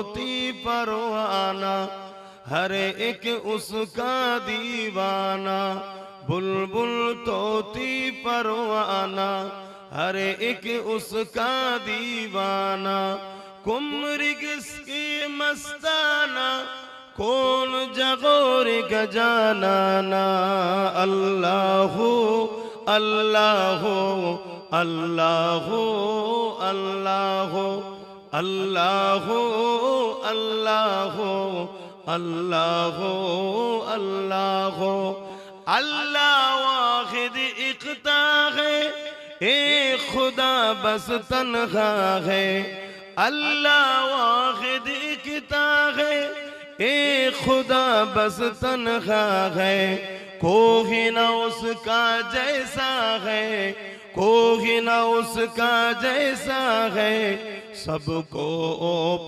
तोती परवाना, हर एक उसका दीवाना। बुलबुल तोती परवाना, हर एक उसका दीवाना। कुमरिग इसकी मस्ताना, कौन जगोर गजानाना। अल्लाहु अल्लाहु अल्लाहु अल्लाहु अल्लाहु अल्लाहु अल्लाहु अल्लाहु। अल्लाह वाहिद इख्ता है, एक खुदा बस तन्हा है। अल्लाह वाहिद इख्ता है, एक खुदा बस तन्हा है। कोई न उसका जैसा है, कोई न उसका जैसा है। सबको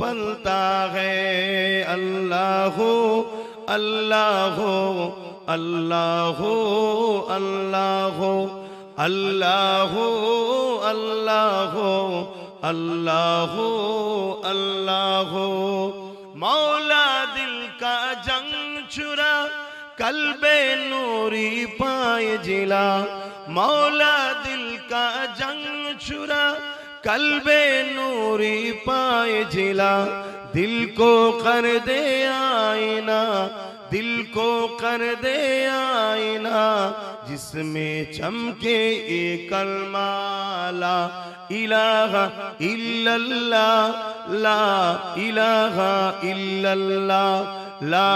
पलता है। अल्लाहु अल्लाहु अल्लाहु अल्लाहु अल्लाहु अल्लाहु अल्लाहु अल्लाहु। मौला दिल का जंग छुरा, कल्बे नूरी पाए जिला। मौला दिल का जंग छुरा, कल्बे नूरी पाए जिला। दिल को कर दे आईना, दिल को कर दे आईना। जिसमें चमके एक कलमा ला इलाहा इल्लल्लाह, ला इलाहा इल्लल्लाह, ला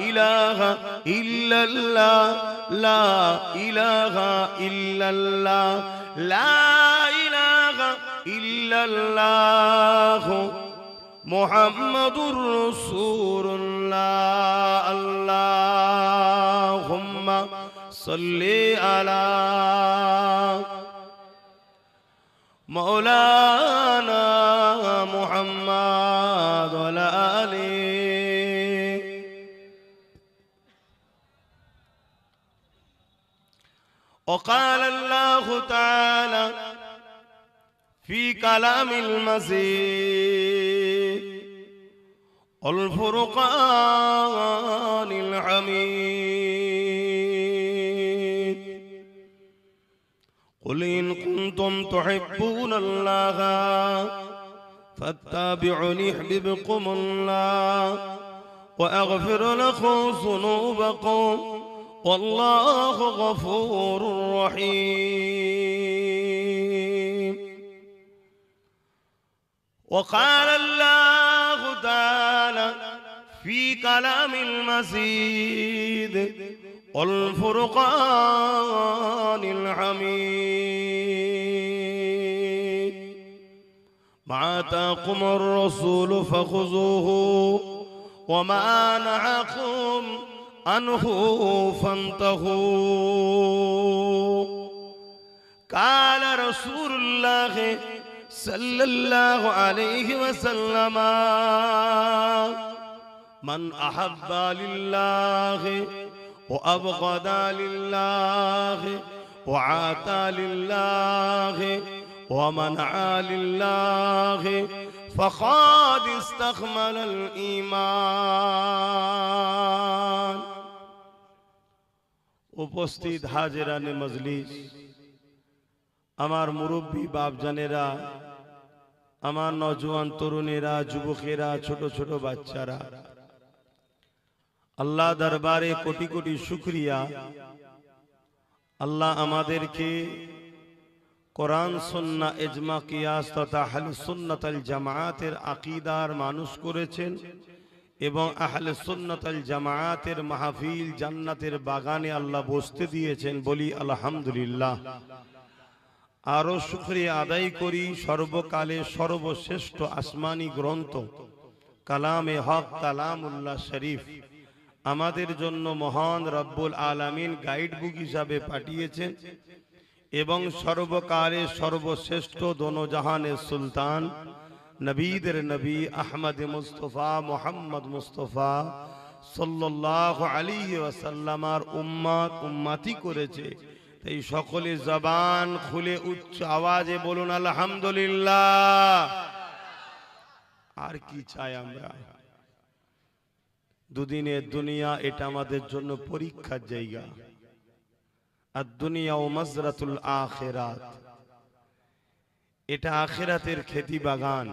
इलाहा इल्लल्लाह, ला इलाहा इल्लल्लाह, ला इलाहा इल्लल्लाह मुहम्मदुर रसूलुल्लाह। अल्लाहुम्मा सल्ली अला मौलाना मुहम्मद व अला आलिहि। वक़ाल अल्लाहु तआला फी कलामिल मजीद वल फुरक़ानिल हमीद। कुल इन कुंतुम तुहिब्बूनल्लाह फत्तबिऊनी युहब्बिबकुमुल्लाह व अग़फिर लकुम ज़ुनूबकुम वल्लाहु गफूरुर रहीम। वक़ाल अल्लाहु तआला फी कलामिल मजीद वल फुरक़ानिल हमीद। मा आताकुमुर रसूलु फख़ुज़ूहु व मा नहाकुम अन्हु फंतहू। काल रसूलुल्लाह सल्लल्लाहु अलैहि वसल्लम मन अहब्बा लिल्लाह व अबग़दा लिल्लाह व आता लिल्लाह व मनआ लिल्लाह फ़क़द इस्तकमलल ईमान। उपस्थित हाजिराने मजलिस, আমার মুরব্বী বাপজানেরা, আমার নওজোয়ান তরুণেরা, যুবকেরা, ছোট ছোট বাচ্চারা, আল্লাহ দরবারে কোটি কোটি শুকরিয়া। আল্লাহ আমাদেরকে কোরআন সুন্নাহ ইজমা কিয়াস তথা আহলে সুন্নাত ওয়াল জামাআতের আকীদার মানুষ করেছেন এবং আহলে সুন্নাত ওয়াল জামাআতের মাহফিল জান্নাতের বাগানে আল্লাহ বসতে দিয়েছেন। বলি আলহামদুলিল্লাহ। আরো শুকরিয়া আদায় করি সর্বকালে সর্বশ্রেষ্ঠ আসমানি গ্রন্থ কালামে হক কালামুল্লাহ শরীফ আমাদের জন্য মহান রব্বুল আলামিন গাইড বুক হিসাবে পাঠিয়েছেন এবং সর্বকালে সর্বশ্রেষ্ঠ দোনো জাহানের সুলতান নবীদের নবী আহমদ মুস্তাফা মুহাম্মদ মুস্তাফা সাল্লাল্লাহু আলাইহি ওয়াসাল্লামের উম্মত উম্মতি করেছে। তাই সকলে জবান খুলে উচ্চ আওয়াজে বলুন আলহামদুলিল্লাহ। আর কি চাই আমরা? দুদিনের দুনিয়া, এটা আমাদের জন্য পরীক্ষার জায়গা। আর দুনিয়া ও মাজরাতুল আখিরাত, এটা আখিরাতের খেতি বাগান।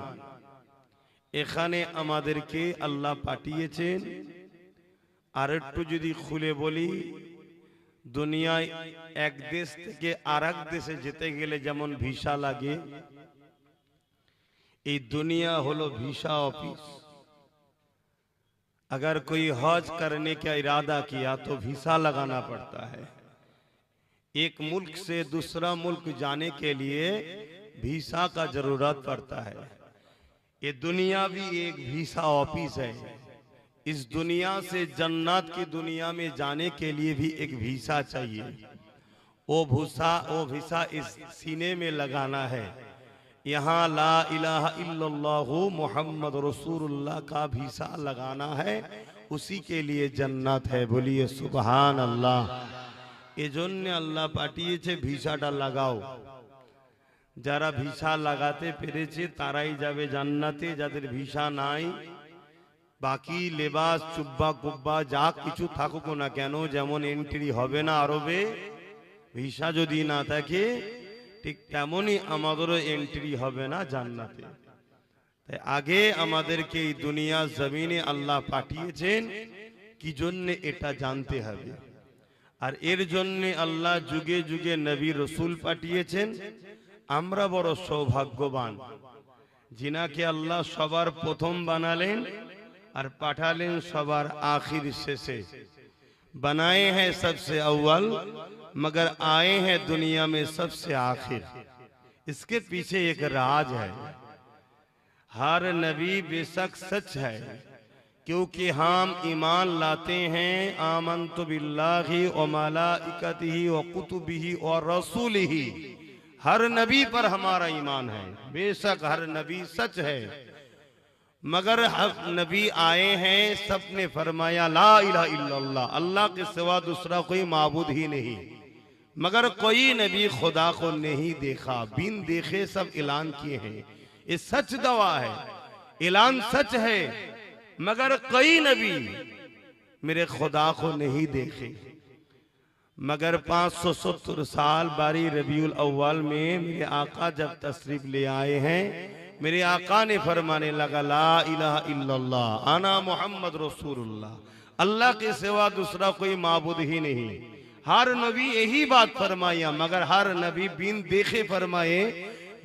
এখানে আমাদেরকে আল্লাহ পাঠিয়েছেন। আর একটু যদি খুলে বলি, দুনিয়ায় এক দেশ থেকে আরেক দেশে যেতে গেলে যেমন ভিসা লাগে, এই दुनिया হলো ভিসা ऑफिस। अगर कोई हज करने का इरादा किया तो वीसा लगाना पड़ता है। एक मुल्क से दूसरा मुल्क जाने के लिए वीसा का जरूरत पड़ता है। ये दुनिया भी एक वीसा ऑफिस है। इस दुनिया से जन्नत की दुनिया में जाने के लिए भी एक वीसा चाहिए। वो वीसा इस सीने में लगाना है। यहाँ ला इलाहा इल्लल्लाहु मुहम्मद रसूलुल्लाह का वीसा लगाना है, उसी के लिए जन्नत है। बोलिए सुभान अल्लाह। एजन्य अल्लाह पाठिয়েছে ভিসাটা লাগাও। যারা ভিসা লাগাতে পেরেছে তারাই যাবে জান্নাতে। যাদের ভিসা নাই, বাকি লেবাস চুব্বা কুব্বা যা কিছু থাকুক না কেন, যেমন এন্ট্রি হবে না আরবে ভিসা যদি না থাকে, ঠিক তেমনই আমাদেরও এন্ট্রি হবে না জান্নাতে। তাই আগে আমাদেরকে এই দুনিয়া জমিনে আল্লাহ পাঠিয়েছেন কি জন্য, এটা জানতে হবে। আর এর জন্য আল্লাহ যুগে যুগে নবী রসুল পাঠিয়েছেন। আমরা বড় সৌভাগ্যবান, जिनाके अल्लाह सबार प्रथम बानालेन और पाठालेन सबार आखिर शेषे। बनाए हैं सबसे अव्वल, मगर आए हैं दुनिया में सबसे आखिर। इसके पीछे एक राज है। हर नबी बेशक सच है, क्योंकि हम ईमान लाते हैं आमन्तु बिल्लाहि व मलाइकतिहि व कुतुबिहि व रसूलिहि। हर नबी पर हमारा ईमान है। बेशक हर नबी सच है, मगर हर नबी आए हैं सबने फरमाया ला इलाहा इल्लल्लाह, अल्लाह के सिवा दूसरा कोई माबूद ही नहीं। मगर कोई नबी खुदा को नहीं देखा, बिन देखे सब ऐलान किए हैं। ये सच दवा है, ऐलान सच है, मगर कई नबी मेरे खुदा को नहीं देखे। मगर 570 साल बारी रबीउल अव्वल में मेरे आका जब तशरीफ ले आए हैं, मेरे आका ने फरमाने लगा ला इलाहा इल्लल्लाह आना मोहम्मद रसूलुल्लाह, अल्लाह के सिवा दूसरा कोई माबूद ही नहीं। हर नबी यही बात फरमाया, मगर हर नबी बिन देखे फरमाए।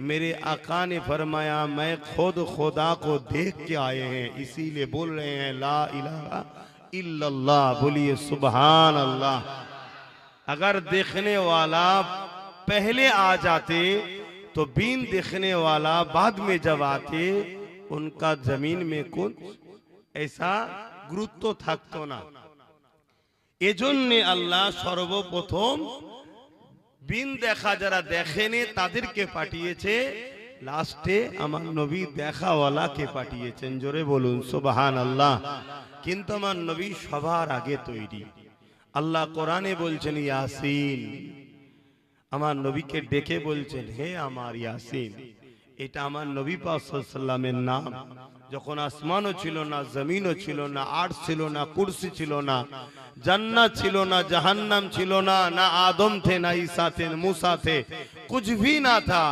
मेरे आका ने फरमाया मैं खुद खुदा को देख के आए हैं, इसीलिए बोल रहे हैं ला इलाहा इल्लल्लाह। बोलिए सुभान अल्लाह। अगर देखने वाला पहले आ जाते तो बिन देखने वाला बाद में जब आते, उनका जमीन में कुछ ऐसा गुरुत्व থাকতো না। এজন্য আল্লাহ সর্বপ্রথম বিন দেখা যারা দেখেনি তাদেরকে পাঠিয়েছে, লাস্টে আমার নবী দেখাওয়ালাকে পাঠিয়েছেন। জোরে বলুন সুবহানাল্লাহ। কিন্তু আমার নবী সবার আগে তৈরি। আল্লাহ কোরআনে বলছেন ইয়াসিন, আমার নবীকে ডেকে বলছেন হে আমার ইয়াসিন। এটা আমার নবী পাক সাল্লাল্লাহু আলাইহি ওয়াসাল্লামের নাম। যখন আসমানও ছিল না, জমিনও ছিল না, আরশ ছিল না, কুরসি ছিল না, जन्नत छिलो ना, जहन्नम छिलो ना, ना आदम थे, ना ईसा थे, ना मूसा थे, कुछ भी ना था।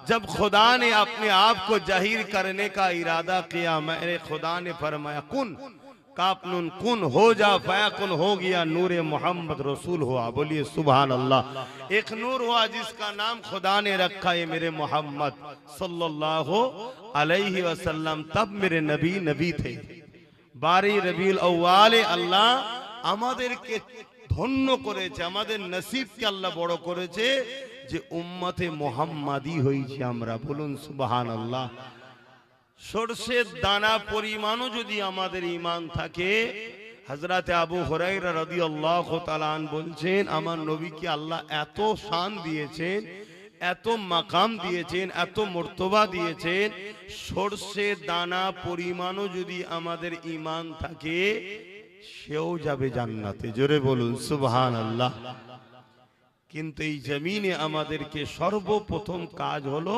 जब खुदा ने अपने आप को जाहिर करने का इरादा किया, मेरे खुदा ने फरमाया कुन कापनुन कुन हो जा, फयाकुन हो गया, नूरे मोहम्मद रसूल हुआ। बोलिए सुभान अल्लाह। एक नूर हुआ जिसका नाम खुदा ने रखा है मेरे मोहम्मद सल्लल्लाहु अलैहि वसल्लम। तब मेरे नबी नबी थे। 12 रबीउल अव्वल अल्लाह আমাদেরকে ধন্য করেছে, আমাদের নসিবকে আল্লাহ বড় করেছে যে উম্মতে মুহাম্মাদি হয়েছে আমরা। বলুন সুবহানাল্লাহ। সরষের দানা পরিমাণও যদি আমাদের ঈমান থাকে, হযরত আবু হুরায়রা রাদিয়াল্লাহু তাআলা আন বলছেন আমার নবীকে আল্লাহ এত শান দিয়েছেন, এত মাকাম দিয়েছেন, এত মর্তবা দিয়েছেন, সরষের দানা পরিমাণও যদি আমাদের ঈমান থাকে সেও যাবে জান্নাতে। জোরে বলুন সুবহানাল্লাহ। কিন্তু এই জমিনে আমাদেরকে সর্বপ্রথম কাজ হলো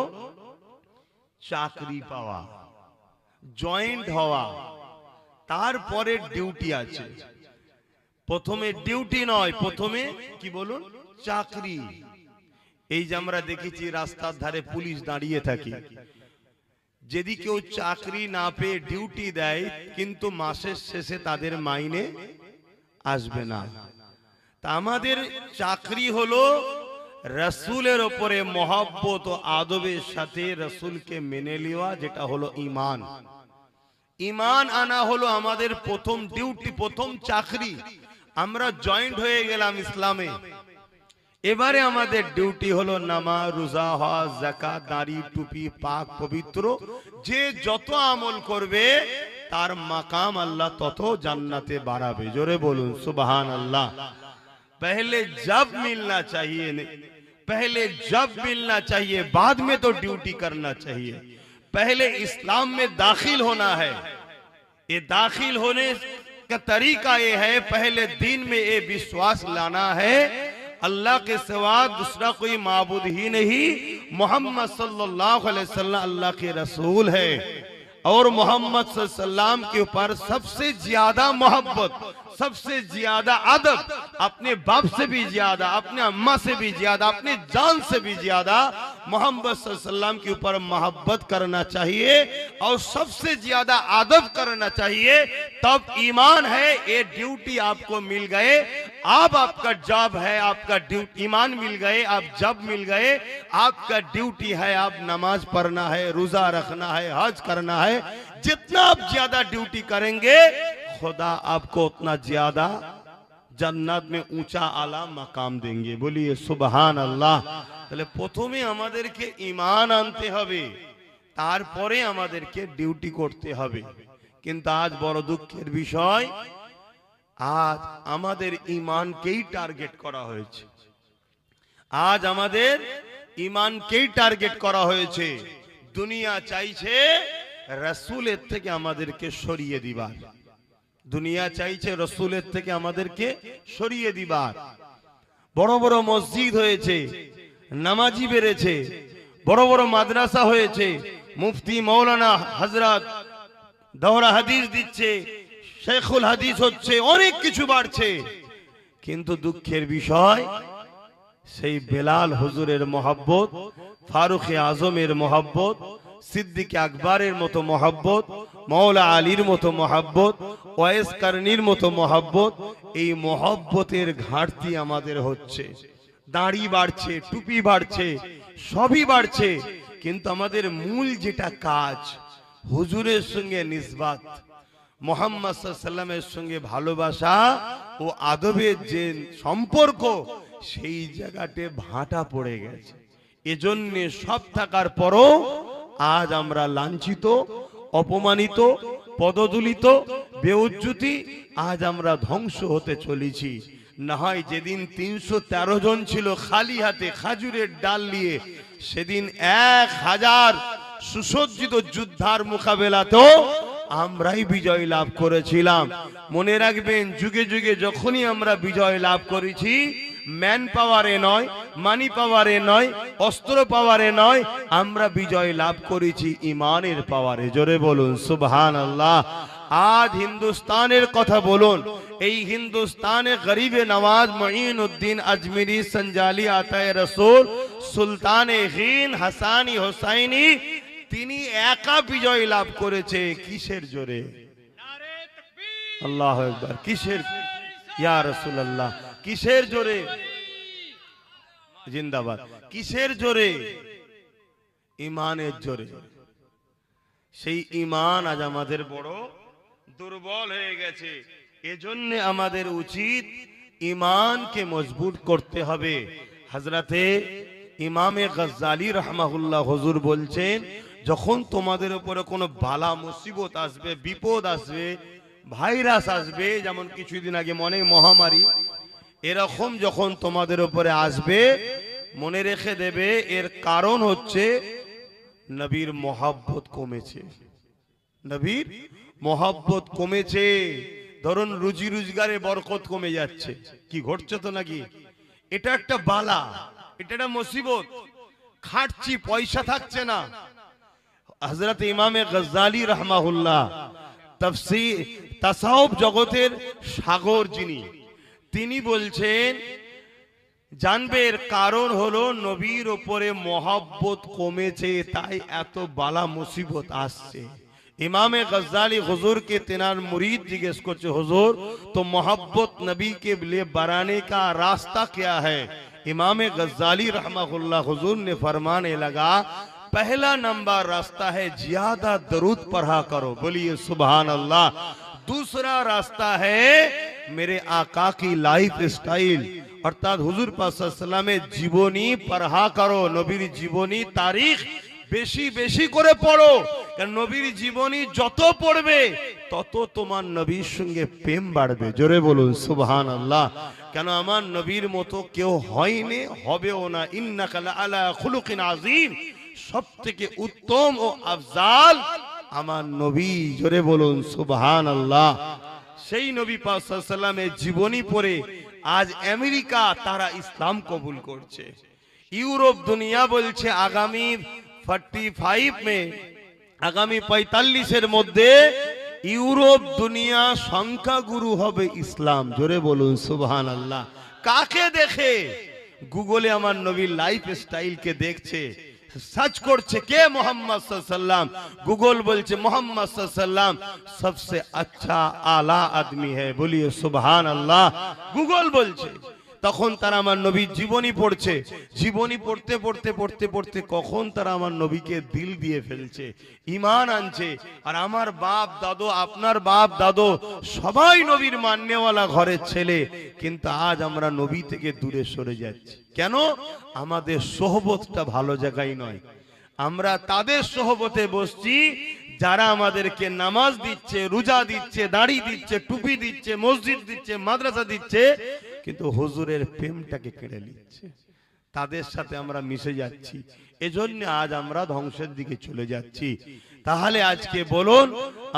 চাকরি পাওয়া। জয়েন্ট হওয়া, তারপরে ডিউটি আছে। প্রথমে ডিউটি নয়, প্রথমে কি বলুন, চাকরি। এই যে আমরা দেখেছি রাস্তার ধারে পুলিশ দাঁড়িয়ে থাকে, যদি কেউ চাকরি না পেয়ে ডিউটি দেয় কিন্তু মাসের শেষে তাদের মাইনে আসবে না। তা আমাদের চাকরি হলো রসুলের ওপরে মহব্বত ও আদবের সাথে রসুলকে মেনে নেওয়া, যেটা হলো ঈমান। ঈমান আনা হলো আমাদের প্রথম ডিউটি, প্রথম চাকরি। আমরা জয়েন্ট হয়ে গেলাম ইসলামে। এবারে আমাদের ডিউটি হলো নামাজ, রোজা, হজ, যাকাত, দাড়ি, টুপি, পাক পবিত্র। যে যত আমল করবে তার মাকাম আল্লাহ তত জান্নাতে বাড়াবে। জোরে বলুন সুবহান আল্লাহ। पहले जब मिलना चाहिए, पहले जब मिलना चाहिए, बाद में तो ड्यूटी करना चाहिए। पहले इस्लाम में दाखिल होना है। ये दाखिल होने का तरीका ये है, पहले दिन में ये विश्वास लाना है अल्लाह के सिवा दूसरा कोई माबूद ही नहीं, मोहम्मद सल्लल्लाहु अलैहि वसल्लम अल्लाह के रसूल है। और मोहम्मद सल्लल्लाहु अलैहि वसल्लम के ऊपर सबसे ज्यादा मोहब्बत, सबसे ज्यादा अदब, अपने बाप से भी ज्यादा, अपने अम्मा से भी ज्यादा, अपने जान से भी ज्यादा मोहम्मद सल्लल्लाहु अलैहि वसल्लम के ऊपर मोहब्बत करना चाहिए और सबसे ज्यादा अदब करना चाहिए। तब ईमान है। ये ड्यूटी आपको मिल गए, अब आपका जॉब है, आपका ड्यूटी, ईमान मिल गए, आप जॉब मिल गए, आपका ड्यूटी है, आप नमाज पढ़ना है, रोजा रखना है, हज करना है। जितना आप ज्यादा ड्यूटी करेंगे खुदा आपको उतना ज्यादा जन्नत में ऊंचा आला मकाम देंगे। बोलिए सुबहान अल्लाह। তাহলে প্রথমে আমাদেরকে ঈমান আনতে হবে, তারপরে আমাদেরকে ডিউটি করতে হবে। কিন্তু আজ বড় দুঃখের বিষয়, আজ আমাদের ঈমানকেই টার্গেট করা হয়েছে। আজ আমাদের ঈমানকেই টার্গেট করা হয়েছে। দুনিয়া চাইছে রাসূলের থেকে আমাদেরকে সরিয়ে দিবার, দুনিয়া চাইছে রসুলের থেকে আমাদেরকে সরিয়ে দিবার। বড় বড় মসজিদ হয়েছে, নামাজি বেড়েছে, বড় বড় মাদ্রাসা হয়েছে, মুফতি মৌলানা হযরত দৌরা হাদিস দিচ্ছে, শেখুল হাদিস হচ্ছে, অনেক কিছু বাড়ছে। কিন্তু দুঃখের বিষয়, সেই বেলাল হুজুরের মহব্বত, ফারুক আজমের মহব্বত, সিদ্দিক আকবরের মতো মহব্বত, মৌলা আলীর মতো মহব্বত, ওয়াইস কারনির মতো মহব্বত, এই মহব্বতের ঘাটতি আমাদের হচ্ছে। দাড়ি বাড়ছে, টুপি বাড়ছে, সবই বাড়ছে, কিন্তু আমাদের মূল যেটা কাজ, হুজুরের সঙ্গে নিসবাত, মুহাম্মদ সাল্লাল্লাহু আলাইহি ওয়াসাল্লামের সঙ্গে ভালোবাসা ও আদবের যে সম্পর্ক, সেই জায়গাতে ভাটা পড়ে গেছে। এজন্য সব থাকার পরও আজ আমরা লাঞ্ছিত, অপমানিত, পদদলিত, বেউজ্জতি, আজ আমরা ধ্বংস হতে চলেছি। না হয় যেদিন 313 জন ছিল খালি হাতে খাজুরের ডাল নিয়ে, সেদিন 1000 সুসজ্জিত যোদ্ধার মোকাবেলাতেও আমরাই বিজয় লাভ করেছিলাম। মনে রাখবেন, যুগে যুগে যখনই আমরা বিজয় লাভ করেছি, ম্যান পাওয়ারে নয়, মানি পাওয়ারে নয়, অস্ত্র পাওয়ারে নয়, আমরা বিজয় লাভ করেছি ইমানের পাওয়ারে। জোরে বলুন সুবহানাল্লাহ। আজ হিন্দুস্তানের কথা বলুন, এই হিন্দুস্তানে গরিবে নওয়াজ মুঈনুদ্দিন আজমিরি সঞ্জালি আতায়ে রসুল সুলতানে হিন্দ হাসানি হোসাইনি, তিনি একা বিজয় লাভ করেছে। কিসের জোরে? আল্লাহু আকবার। কিসের? ইয়া রাসূলুল্লাহ। কিসের জোরে? জিন্দাবাদ। কিসের জোরে? ঈমানের জোরে। সেই ঈমান আজ আমাদের বড় দুর্বল হয়ে গেছে। এজন্য আমাদের উচিত ঈমানকে মজবুত করতে হবে। হযরতে ইমামে গজ্জালী রাহমাহুল্লাহ হুজুর বলছেন, যখন তোমাদের উপরে কোনো বালা মুসিবত আসবে, বিপদ আসবে, ভাইরাস আসবে, যেমন কিছুদিন আগে মনে মহামারী, এরকম যখন তোমাদের উপরে আসবে, মনে রেখে দেবে এর কারণ হচ্ছে নবীর মহব্বত কমেছে। নবীর মহব্বত কমেছে। ধরুন রুজি রোজগারে বরকত কমে যাচ্ছে, কি ঘটছে তো নাকি? এটা একটা বালা, এটা একটা মুসিবত। খাটছি, পয়সা থাকছে না, হযরত ইমামে গজ্জালী রাহমাহুল্লাহ তাফসীর তাসাউফ জগতের সাগর যিনি, তিনি বলছেন জানবে এর কারণ হলো নবীর উপরে মহব্বত কমেছে, তাই এত বালা মুসিবত আসছে। इमाम गज्जाली हुजूर के तेनार मुरीद जिज्ञेस करते हुजूर तो मोहब्बत नबी के लिए बढ़ाने का रास्ता क्या है? इमाम गज्जाली रहमतुल्लाह हुजूर ने फरमाने लगा, पहला नंबर रास्ता है ज्यादा दरूद पढ़ा करो, बोलिए सुभान अल्लाह। दूसरा रास्ता है मेरे आका की लाइफ स्टाइल अर्थात हुजूर पाक सल्लल्लाहु अलैहि वसल्लम जीवनी पढ़ा करो, नबीर जीवनी तारीख বেশি বেশি করে পড়ো, কারণ নবীর জীবনী যত পড়বে তত তোমার নবীর সঙ্গে প্রেম বাড়বে। জোরে বলুন সুবহানাল্লাহ। কেন আমার নবীর মতো কেউ হয়নি, হবেও না। ইন্নাকা লাআলা খুলুকিন আযীম, সবথেকে উত্তম ও আফজাল আমার নবী। জোরে বলুন সুবহানাল্লাহ। সেই নবী পাক সাল্লাল্লাহু আলাইহি ওয়াসাল্লামের জীবনী পড়ে আজ আমেরিকা তারা ইসলাম কবুল করছে। ইউরোপ দুনিয়া বলছে আগামী 45 में आगामी 45 মধ্যে ইউরোপ দুনিয়া সংখ্যা গুরু হবে ইসলাম। জোরে বলুন সুবহানাল্লাহ। কাকে দেখে? গুগলে আমার নবীর লাইফ স্টাইল কে দেখছে, सर्च করছে কে মোহাম্মদ সাল্লাল্লাহু আলাইহি ওয়াসাল্লাম। গুগল বলছে মোহাম্মদ সাল্লাল্লাহু আলাইহি ওয়াসাল্লাম सबसे अच्छा आला आदमी है, बोलिए सुबहानाल्लाह। গুগল বলছে। তখন তারা আমার নবীর জীবনী পড়ছে, জীবনী পড়তে পড়তে পড়তে পড়তে কখন তারা আমার নবীকে দিল দিয়ে ফেলছে, ঈমান আনছে। আর আমার বাপ দাদু, আপনার বাপ দাদু সবাই নবীর মাননেওয়ালা ঘরের ছেলে, কিন্তু আজ আমরা নবী থেকে দূরে সরে যাচ্ছি। কেন? আমাদের সোহবতটা ভালো জায়গায় নয়। আমরা তাদের সোহবতে বসছি যারা আমাদেরকে নামাজ দিচ্ছে, রোজা দিচ্ছে, দাড়ি দিচ্ছে, টুপি দিচ্ছে, মসজিদ দিচ্ছে, মাদ্রাসা দিচ্ছে, কিন্তু হুজুরের প্রেমটাকে কেড়ে নিচ্ছে। তাদের সাথে আমরা মিশে যাচ্ছি, এজন্য আজ আমরা ধ্বংসের দিকে চলে যাচ্ছি। তাহলে আজকে বলুন,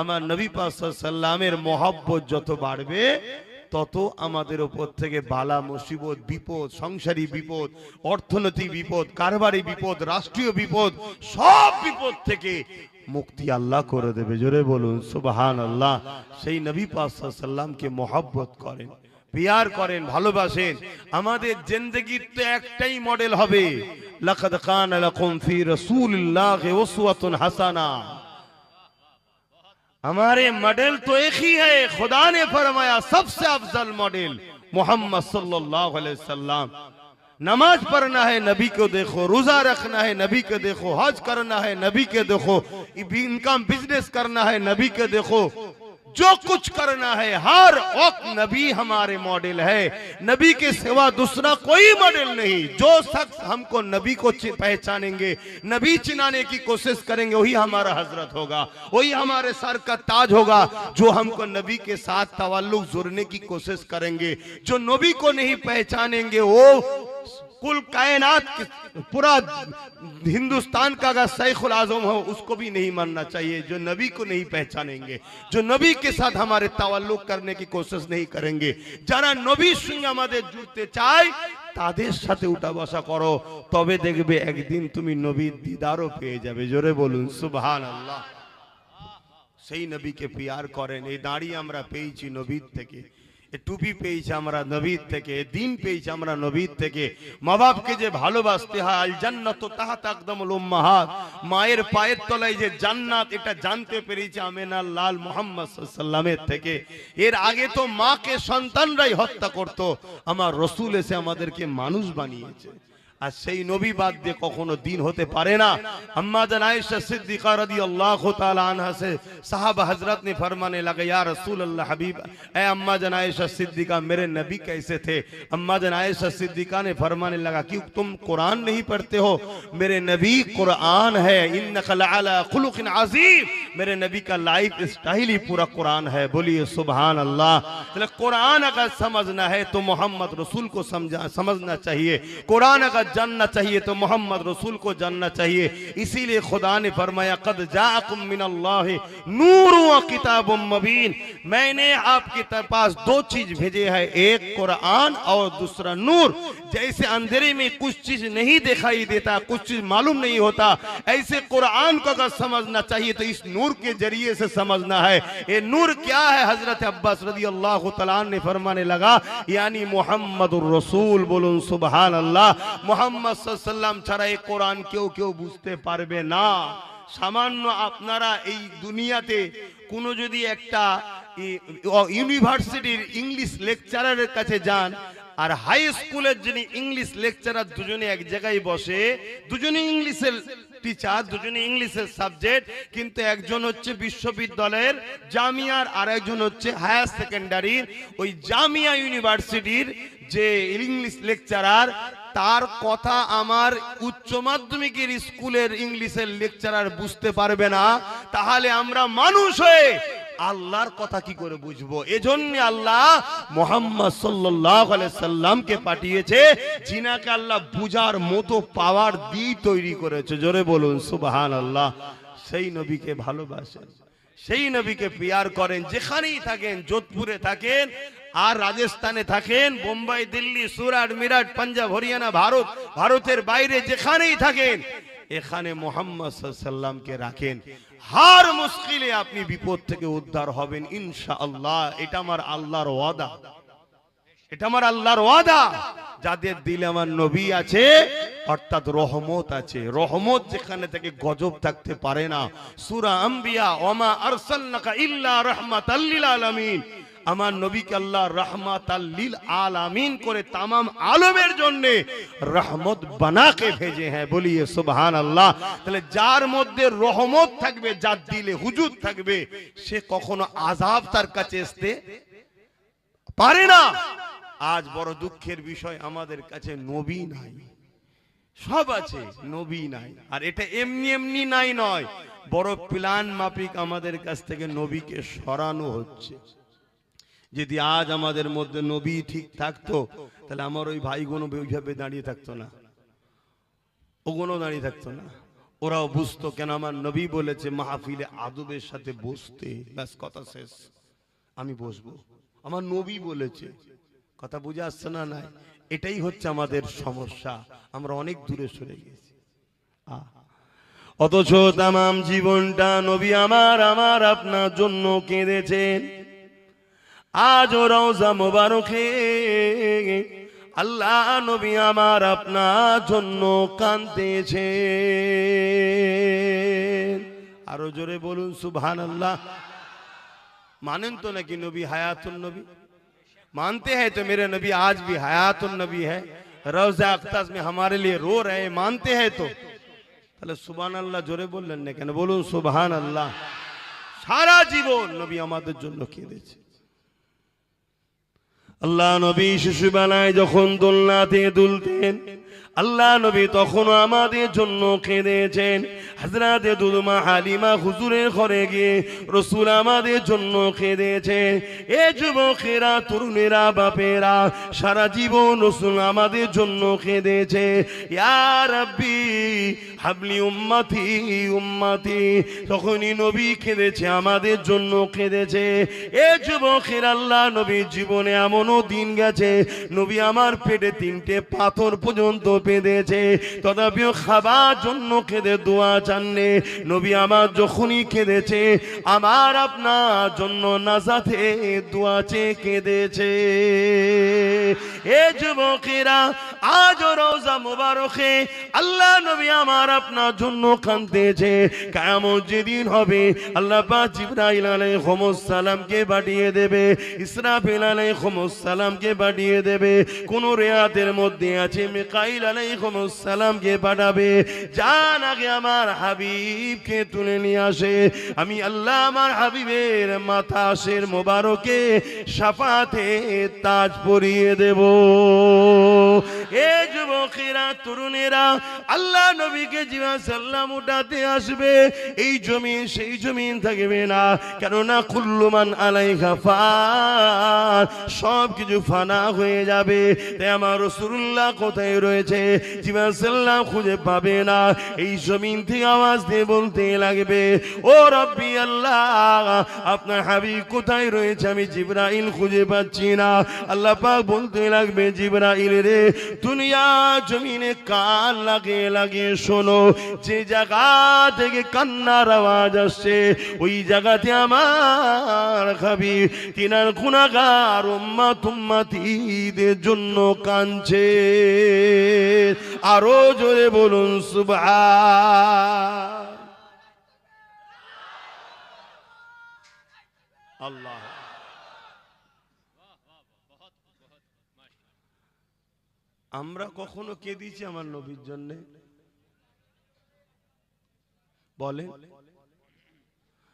আমার নবী পাক সাল্লাল্লাহু আলাইহি ওয়াসাল্লামের মহব্বত যত বাড়বে তত আমাদের উপর থেকে বালা মুসিবত, বিপদ, সংসারী বিপদ, অর্থনৈতিক বিপদ, কারবারি বিপদ, রাষ্ট্রীয় বিপদ, সব বিপদ থেকে মুক্তি আল্লাহ করে দেবে। জোরে বলুন সুবহানাল্লাহ। সেই নবী পাক সাল্লাল্লাহু আলাইহি ওয়াসাল্লামকে মহব্বত করেন, প্যার করেন, ভালোবাসেন। আমাদের জিন্দেগির তো একটাই মডেল হবে, লাকাদ কানা লাকুম ফি রাসূলিল্লাহি উসওয়াতুন হাসানা। हमारे मॉडल तो एक ही है, खुदा ने फरमाया सबसे अफजल मॉडल मोहम्मद सल्लल्लाहु अलैहि वसल्लम। नमाज पढ़ना है नबी को देखो, रोजा रखना है नबी को देखो, हज करना है नबी के देखो, इनकम बिजनेस करना है नबी के देखो, जो कुछ करना है हर वक्त नबी हमारे मॉडल है। नबी के सिवा दूसरा कोई मॉडल नहीं। जो शख्स हमको नबी को पहचानेंगे, नबी चिनाने की कोशिश करेंगे, वही हमारा हजरत होगा, वही हमारे सर का ताज होगा। जो हमको नबी के साथ तवल्लुक जुड़ने की कोशिश करेंगे, जो नबी को नहीं पहचानेंगे, वो कुल कायनात पूरा हिंदुस्तान का अगर शैखुल आजम हो उसको भी नहीं मानना चाहिए। जो नबी को नहीं पहचानेंगे, जो नबी के साथ हमारे ताल्लुक करने की कोशिश नहीं करेंगे, যারা নবীর সঙ্গে আমাদের জুড়তে চায় তাদের সাথে উঠা বসা করো, তবে দেখবে একদিন তুমি নবীর দিদারও পেয়ে যাবে। জোরে বলুন সুবহানাল্লাহ। সেই নবীকে প্যার করেন। এই দাড়ি আমরা পেয়েছি নবীর থেকে, টুপি পেয়েছি আমরা নবীর থেকে, দিন পেয়েছি আমরা নবীর থেকে। মা বাপকে যে ভালোবাসতে হয়, আল জান্নাতু তাহতা আকদামুল উম্মাহাত, মায়ের পায়ের তলায় যে জান্নাত, এটা জানতে পেরেছি আমিনার লাল মুহাম্মদ সাল্লাল্লাহু আলাইহি ওয়াসাল্লামের থেকে। এর আগে তো মাকে সন্তানরাই হত্যা করত, আমার রাসূল এসে আমাদেরকে মানুষ বানিয়েছে। আর সেই নবী বাদ দিয়ে কখনো দিন হতে পারে না। अम्मा जान आयशा सिद्दीका रदियल्लाहु ताला अन्हा से साहबा हजरत ने फरमाने लगा, या रसूल अल्लाह हबीब, ए अम्मा जान आयशा सिद्दीका मेरे नबी कैसे थे? अम्मा जान आयशा सिद्दीका ने फरमाने लगा कि तुम कुरान नहीं पढ़ते हो? मेरे नबी कुरान है। इन्नका लअला खुलुकिन अज़ीम, मेरे नबी का लाइफ स्टाइल ही पूरा कुरान है। बोलिए सुभान अल्लाह। तो कुरान अगर समझना है तो मोहम्मद रसूल को समझना चाहिए, कुरान अगर जानना चाहिए तो मोहम्मद रसूल को जानना चाहिए। इसीलिए खुदा ने फरमाया कद जाअकुम मिनल्लाहि नूरुन व किताबुम मुबीन, मैंने आपके पास दो चीज भेजे है, एक कुरान और दूसरा नूर। जैसे अंधेरे में कुछ चीज नहीं दिखाई देता, कुछ चीज मालूम नहीं होता, ऐसे कुरान को अगर समझना चाहिए तो इस नूर के जरिए से समझना है। ये नूर क्या है? हजरत अब्बास रदियल्लाहु तआला ने फरमाने लगा यानी मुहम्मदुर रसूल। बोलुन सुभान अल्लाह। मुहम्मद सल्लल्लाहु अलैहि वसल्लम ছাড়া এই কোরআন কেউ বুঝতে পারবে না। সামান্য আপনারা এই দুনিয়াতে কোনো যদি একটা ইউনিভার্সিটির ইংলিশ লেকচারারের কাছে যান আর হাই স্কুলের যিনি ইংলিশ লেকচারার, দুজনে এক জায়গায় বসে, দুজনে ইংলিশের টিচার, দুজনে ইংলিশের সাবজেক্ট, কিন্তু একজন হচ্ছে বিশ্ববিদ্যালয়ের জামিয়ার আর একজন হচ্ছে হায়ার সেকেন্ডারির। ওই জামিয়া ইউনিভার্সিটির যে ইংলিশ লেকচারার, তার কথা আমার উচ্চ মাধ্যমিকের স্কুলের ইংলিশের লেকচারার বুঝতে পারবে না, তাহলে আমরা মানুষ হয়ে আল্লাহর কথা কি করে বুঝবো? এজন্য আল্লাহ মুহাম্মদ সাল্লাল্লাহু আলাইহি সাল্লামকে পাঠিয়েছে, যিনাকে আল্লাহ বুঝার মতো পাওয়ার দিয়ে তৈরি করেছে। জোরে বলুন সুবহানাল্লাহ। সেই নবীকে ভালোবাসেন, সেই নবীকে প্যার করেন, যেখানেই থাকেন, যোধপুরে থাকেন আর রাজস্থানে থাকেন, বোম্বাই, দিল্লি, সুরাট, মিরাট, পাঞ্জাব, হরিয়ানা, ভারতের বাইরে যেখানেই থাকেন, এখানে মুহাম্মদ সাল্লাল্লাহু আলাইহি সাল্লামকে রাখেন। হার মুশকিলে আপনি বিপদ থেকে উদ্ধার হবেন ইনশাআল্লাহ। এটা আমার আল্লাহর ওয়াদা, এটা আমার আল্লাহর ওয়াদা। যাদের দিলে আমার নবী আছে অর্থাৎ রহমত আছে, রহমত যেখানে থেকে গজব থাকতে পারে না। সূরা আম্বিয়া ওমা আরসালনাকা ইল্লা রাহমাতাল লিল আলামিন, আমার নবীকে আল্লাহ রাহমাতাল লিল আলামিন করে তামাম আলমের জন্য রহমত বানাকে ভেজে হ্যাঁ। বলিয়ে সুবহানাল্লাহ। তাহলে যার মধ্যে রহমত থাকবে, যার দিলে হুজুর থাকবে, সে কখনো আযাব তার কাছে আসতে পারে না। আজ বড় দুঃখের বিষয়, আমাদের কাছে নবী নাই, সব আছে নবী নাই। আর এটা এমনি এমনি নাই নয়, বড় প্ল্যান মাফিক আমাদের কাছ থেকে নবীকে সরানো হচ্ছে। যদি আজ আমাদের মধ্যে নবী ঠিক থাকতো তাহলে আমার ওই ভাইগুলো ওইভাবে দাঁড়িয়ে থাকতো না, ওগুলো দাঁড়িয়ে থাকতো না। ওরাও বুঝতো কেন আমার নবী বলেছে মাহফিলে আদবের সাথে বসতে, ব্যাস কথা শেষ, আমি বসবো, আমার নবী বলেছে। কথা বুঝে আসছে না? নাই, এটাই হচ্ছে আমাদের সমস্যা, আমরা অনেক দূরে সরে গেছি। অথচ তামাম জীবনটা নবী আমার আপনার জন্য কেঁদেছেন। আজ রওজা মুবারকে আল্লাহ নবী আমার আপনার জন্য কাঁদতেছেন। আরো জোরে বলুন সুবহানাল্লাহ। मानें तो ना कि नबी हयातुन नबी, मानते हैं तो मेरे नबी आज भी हयातुन नबी है, रोज़ा अक़दस में हमारे लिए रो रहे हैं, मानते हैं तो তাহলে সুবহানাল্লাহ জোরে বললেন না কেন? বলুন সুবহানাল্লাহ। সারা জীবন নবী আমাদের জন্য কেঁদেছে। আল্লাহ নবী শিশুবেলায় যখন দোলনাতে দুলতেন, আল্লাহ নবী তখন আমাদের জন্য কেঁদেছেন। হযরতে দুলমা হালিমা হুজুরের ঘরে গিয়ে রাসূল আমাদের জন্য কেঁদেছেন। এ যুবকেরা, তরুণেরা, বাপেরা, সারা জীবন রাসূল আমাদের জন্য কেঁদেছে। ইয়া রাব্বি হাবলি উম্মতি উম্মতি, তখনই নবী কেঁদেছে, আমাদের জন্য কেঁদেছে। এ যুবকের, আল্লাহ নবীর জীবনে এমনও দিন গেছে নবী আমার পেটে 3টে পাথর পর্যন্ত পেঁধেছে, তথাপিও খাবার জন্য কেঁদে দোয়া চাননি। নবী আমার যখনই কেঁদেছে, আমার আপনার জন্য নাজাতে দোয়া চেয়ে কেঁদেছে। এ যুবকেরা, আজ রওজা মুবারকে আল্লাহ নবী আমার আপনার জন্য কাঁদতেছে। কিয়ামত যেদিন হবে, আল্লাহ পাক জিবরাইল আলাইহিস সালামকে পাঠিয়ে দেবে, ইসরাফিল আলাইহিস সালামকে পাঠিয়ে দেবে। কোন রিয়াতের মধ্যে আছে মিকাইল আলাইহিস সালামকে পাঠাবে। যান আগে আমার হাবিবকে তুলে নিয়ে আসে, আমি আল্লাহ আমার হাবিবের মাথাশের মোবারকে শাফাতে তাজ পরিয়ে দেব। এ যুবকেরা তরুণেরা আল্লাহ নবীকে জিবা সাল্লাম উঠাতে আসবে এই জমিন সেই জমিন থাকবে না কেননা কুল্লু মান আলাইহা ফান সব কিছু ফানা হয়ে যাবে তাই আমার রাসূলুল্লাহ কোথায় রয়েছে জিবা সাল্লাম খুঁজে পাবে না এই জমিন থেকে আওয়াজ দিয়ে বলতে লাগবে ও রব্বি আল্লাহ আপনার হাবিব কোথায় রয়েছে আমি জিবরাইল খুঁজে পাচ্ছি না আল্লাহ পাক বলতে লাগবে জিবরাইল রে দুনিয়া জমিনে কান লাগিয়ে লাগিয়ে শোনো যে জায়গা থেকে কান্নার আওয়াজ আসছে ওই জায়গাতে আমার হাবিব তিনার গুনাহগার উম্মত উম্মতীদের জন্য কাঁদছে আরো জোরে বলুন সুবহান আল্লাহ আমরা কখনো কেঁদেছি আমার নবীর জন্য बोले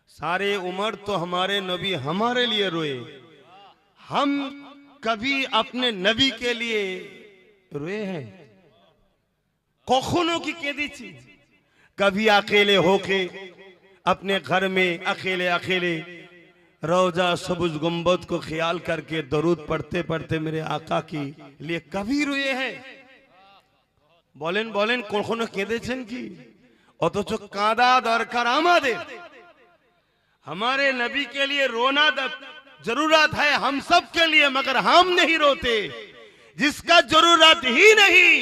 सारे उम्र तो हमारे नबी हमारे लिए रोए हम कभी अपने नबी के लिए रोए हैं कखनो की केंदेছি कभी अकेले होके अपने घर में अकेले अकेले रोजा सबुज गुंबद को ख्याल करके दरूद पढ़ते पढ़ते मेरे आका की लिए कभी रोए हैं बोलें बोलें कखनो केंदेছেন কি অথচ কাঁদা দরকার আমাদের हमारे नबी के लिए रोना जरूरत है हम सब के लिए मगर हम नहीं रोते जिसका जरूरत ही नहीं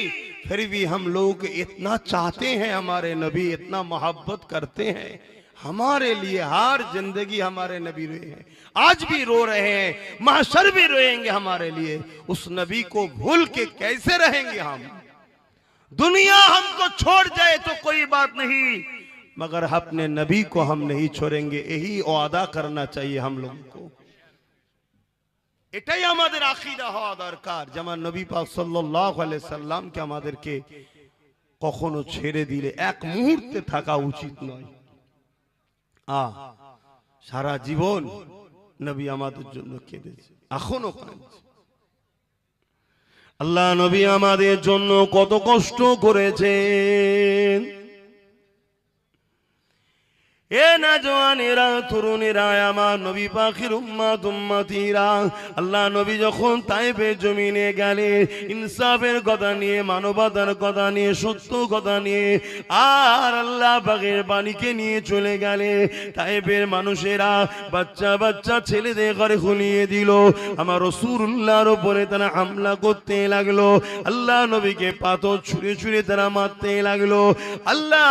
फिर भी हम लोग इतना चाहते हैं हमारे नबी इतना मोहब्बत करते हैं हमारे लिए हर जिंदगी हमारे नबी रोए हैं आज भी रो रहे हैं महशर भी रोएंगे हमारे लिए उस नबी को भूल के कैसे रहेंगे हम दुनिया हमको छोड़ जाए तो कोई बात नहीं मगर अपने नबी को हम नहीं छोड़ेंगे यही वादा करना चाहिए हम लोगों को এটাই আমাদের আকীদা হওয়া দরকার যেমন নবী পাক সাল্লাল্লাহু আলাইহি সাল্লামকে আমাদেরকে কখনো ছেড়ে দিলে এক মুহূর্তে থাকা উচিত নয় সারা জীবন নবী আমাদের জন্য কেঁদেছে এখনো কাঁদছে আল্লাহ নবী আমাদের জন্য কত কষ্ট করেছেন এ নওজওয়ানেরা তরুণেরা আমার নবী পাকের উম্মত উম্মতিরা আল্লাহ নবী যখন তায়েফের জমিনে গেলেন ইনসাফের কথা নিয়ে মানবতার কথা নিয়ে সত্য কথা নিয়ে আর আল্লাহ পাকের বাণীকে নিয়ে চলে গেলে তায়েফের মানুষেরা বাচ্চা বাচ্চা ছেলেদের ঘরে খুলিয়ে দিল আমার রাসূলুল্লাহর উপরে তারা হামলা করতে লাগলো আল্লাহ নবীকে পাথর ছুঁড়ে ছুঁড়ে তারা মারতে লাগলো আল্লাহ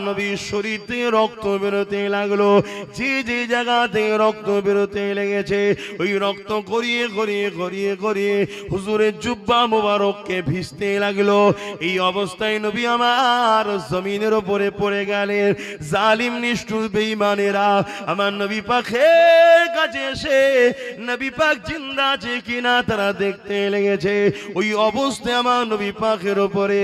নবীর শরীর থেকে রক্ত বেরোতে লাগলো যে যে জায়গা থেকে রক্ত বেরোতে লেগেছে ওই রক্ত গড়িয়ে গড়িয়ে গড়িয়ে গড়িয়ে হুজুরের জুব্বা মোবারককে ভিজতে লাগলো এই অবস্থায় নবী আমার জমিনের উপরে পড়ে গেলেন জালিম নিষ্ঠুর বেঈমানেরা আমার নবী পাকের কাছে এসে নবী পাক জিন্দা আছে কিনা তারা দেখতে লেগেছে ওই অবস্থায় আমার নবী পাকের উপরে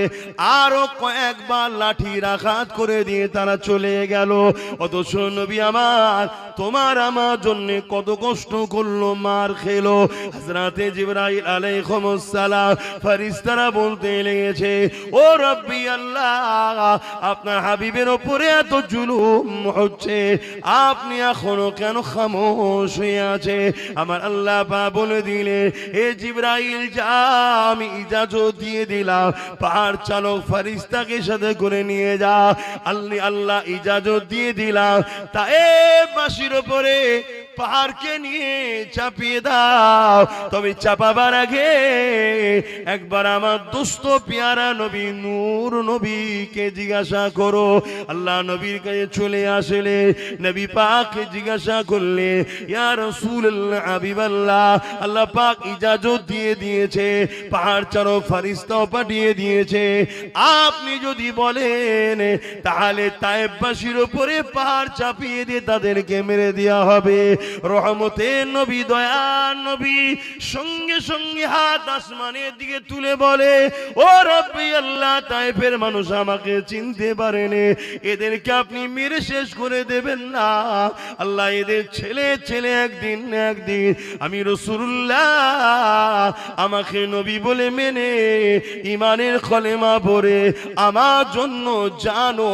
আরো কয়েকবার লাঠির আঘাত করে দিয়ে তারা চলে গেল অথচ নবী আমার তোমার আমার জন্য কত কষ্ট করলো মার খেলো হযরতে জিবরাইল আলাইহিস সালাম ফেরেশতারা বলতে লেগেছে ও রব্বি আল্লাহ আপনার হাবিবের উপরে এত জুলুম হচ্ছে আপনি এখনো কেন খামোশ হয়ে আছে আমার আল্লাহ পাক বলে দিলে হে জিবরাইল যা আমি ইজাজত দিয়ে দিলাম পাহাড় চালক ফেরেশতাকে সাথে করে নিয়ে যা আল্লাহ ইজাজত দিয়ে দিলাম তায়েফবাসীর উপরে পাহাড়কে নিয়ে চাপিয়ে দাও তবে চাপাবার আগে একবার আমার দোস্ত পেয়ারা নবী নূর নবীকে জিজ্ঞাসা করো আল্লাহ নবীর কাছে চলে আসলে নবী পাককে জিজ্ঞাসা করলে ইয়া রাসূলুল্লাহ হাবিবাল্লাহ আল্লাহ পাক ইজাজত দিয়ে দিয়েছে পাহাড় চালক ফেরেশতাও পাঠিয়ে দিয়েছে আপনি যদি বলেন তাহলে তায়েফবাসীর উপরে পাহাড় চাপিয়ে দিয়ে তাদেরকে মেরে দেওয়া হবে রহমতের নবী, দয়ার নবী সঙ্গে সঙ্গে হাত আসমানের দিকে তুলে বলে, ও রব্বি আল্লাহ, তায়েফের মানুষ আমাকে চিনতে পারেনি, এদেরকে আপনি মেরে শেষ করে দেবেন না আল্লাহ। এদের ছেলে ছেলে একদিন না একদিন আমি রাসূলুল্লাহ আমাকে নবী বলে মেনে ইমানের কলেমা পড়ে আমার জন্য জানও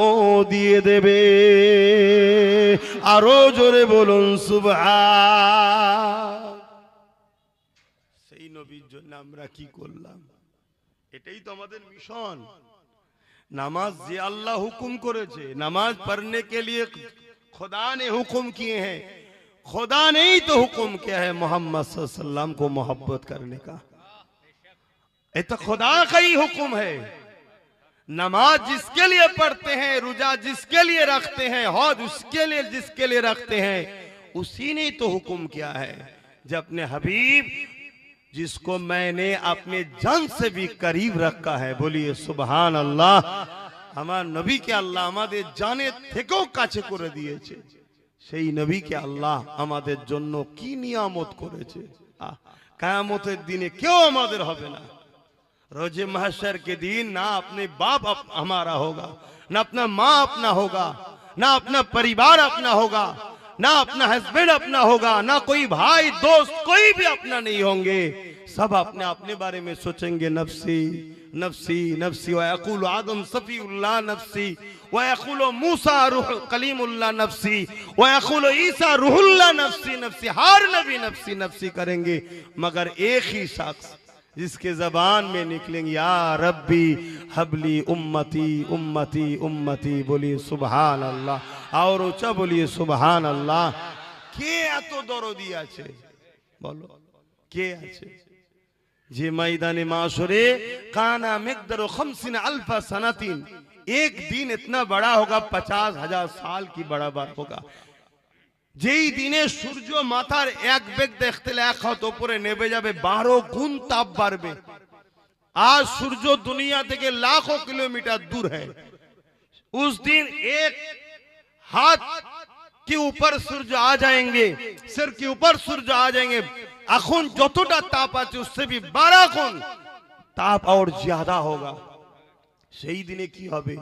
দিয়ে দেবে। আরো জোরে বলুন সুবহান। সেই নবীর জন্য আমরা কি করলাম? এটাই তো আমাদের মিশন। नमाज जे अल्लाह हुक्म करेছে, नमाज पढ़ने के लिए खुदा ने हुक्म किए हैं। खुदा ने ही तो हुक्म किया है मोहम्मद सल्लल्लाहु अलैहि वसल्लम को मोहब्बत करने का, ये तो खुदा का ही हुक्म है। नमाज जिसके लिए पढ़ते हैं, रोजा जिसके लिए रखते हैं, हज उसके लिए जिसके लिए रखते हैं, उसी ने तो हुक्म किया है। जब अपने हबीब जिसको मैंने अपने जान से भी करीब रखा है, बोलिए सुभान अल्लाह। हमार नबी के अल्लाह हमारे जाने থেকেও কাছে করে দিয়েছে। সেই নবীকে আল্লাহ আমাদের জন্য কি নিয়ামত করেছে। কিয়ামতের দিনে কেউ আমাদের হবে না। रोजे महशर के दिन ना अपने बाप हमारा होगा, ना अपना माँ अपना होगा, ना अपना परिवार अपना होगा, ना अपना हस्बैंड अपना होगा, ना कोई भाई दोस्त कोई भी अपना नहीं होंगे। सब अपने अपने बारे में सोचेंगे, नफ्सी नफ्सी नफ्सी। वयक़ूल आदम सफ़ीउल्लाह नफ्सी, वयक़ूल मूसा रूह कलीमुल्लाह नफ्सी, वयक़ूल ईसा रूहुल्लाह नफ्सी नफ्सी। हर नबी नफ्सी नफ्सी करेंगे, मगर एक ही शख्स जिसके जबान में निकलेंगे या रब्बी हबली उम्मती उम्मती उम्मती, बोलिए सुभान अल्लाह। और ऊंचा बोलिए सुभान अल्लाह। কে এত দরদি আছে বলো, কে আছে যে ময়দানে মাশরে কানা মিকদারু 50 अल्फ सनातिन, एक दिन इतना बड़ा होगा 50,000 साल की बराबर होगा। যেই দিনে সূর্য মাথার এক বেগ দেখতে এক হাত উপরে নেমে যাবে, 12 গুণ তাপ বাড়বে। आज सूर्य दुनिया থেকে लाखों किलोमीटर दूर है। उस दिन एक हाथ के ऊपर सूर्य आ जाएंगे, सिर के ऊपर सूर्य आ जाएंगे। এখন যতটা তাপ আছে उससे भी 12 गुण ताप और ज्यादा होगा। সেই দিনে কি হবে?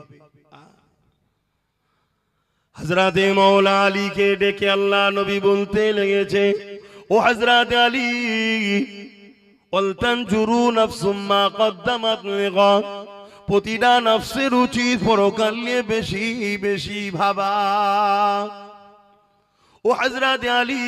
हजरत मौला अली के डेके अल्लाह नबी बोलते लगे छे, ओ हजरत अली वलतनजुरु नफ्सुम मा कद्दमत लिगाद, প্রতিটা নফসের উচিত পরকাল নিয়ে বেশি বেশি ভাবা। ও হযরত আলী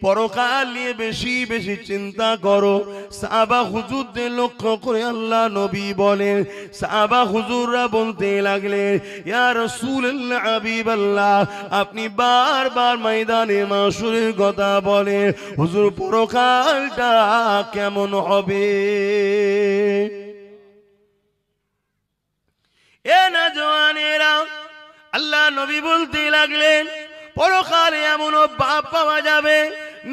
পরকাল নিয়ে বেশি বেশি চিন্তা করো। সাহাবা হুজুরদের লক্ষ্য করে আল্লাহ নবী বলেন, সাহাবা হুজুররা বলতে লাগলেন, ইয়া রাসূলুল্লাহ হাবিবাল্লাহ, আপনি বারবার ময়দানে মাশরের কথা বলেন, হুজুর পরকালটা কেমন হবে? এ নওজওয়ানেরা, আল্লাহ নবী বলতে লাগলেন, পরকালে এমন বাপ পাওয়া যাবে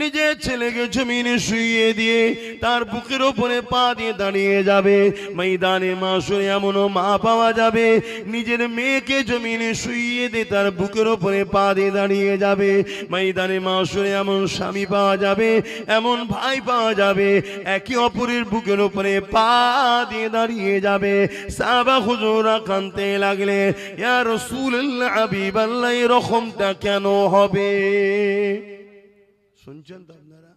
নিজের ছেলেকে জমিনে শুইয়ে দিয়ে তার বুকের উপরে পা দিয়ে দাঁড়িয়ে যাবে। ময়দানে মাশরে এমন মা পাওয়া যাবে নিজের মেয়েকে জমিনে শুইয়ে দিয়ে তার বুকের উপরে পা দিয়ে দাঁড়িয়ে যাবে। ময়দানে মাশরে এমন স্বামী পাওয়া যাবে, এমন ভাই পাওয়া যাবে, একে অপরের বুকের উপরে পা দিয়ে দাঁড়িয়ে যাবে। সাহাবা হুজুররা কাঁদতে লাগলে, ইয়া রাসূলুল্লাহ হাবিবাল্লাহ, এরকমটা কেন হবে? শুনছেন তো আপনারা?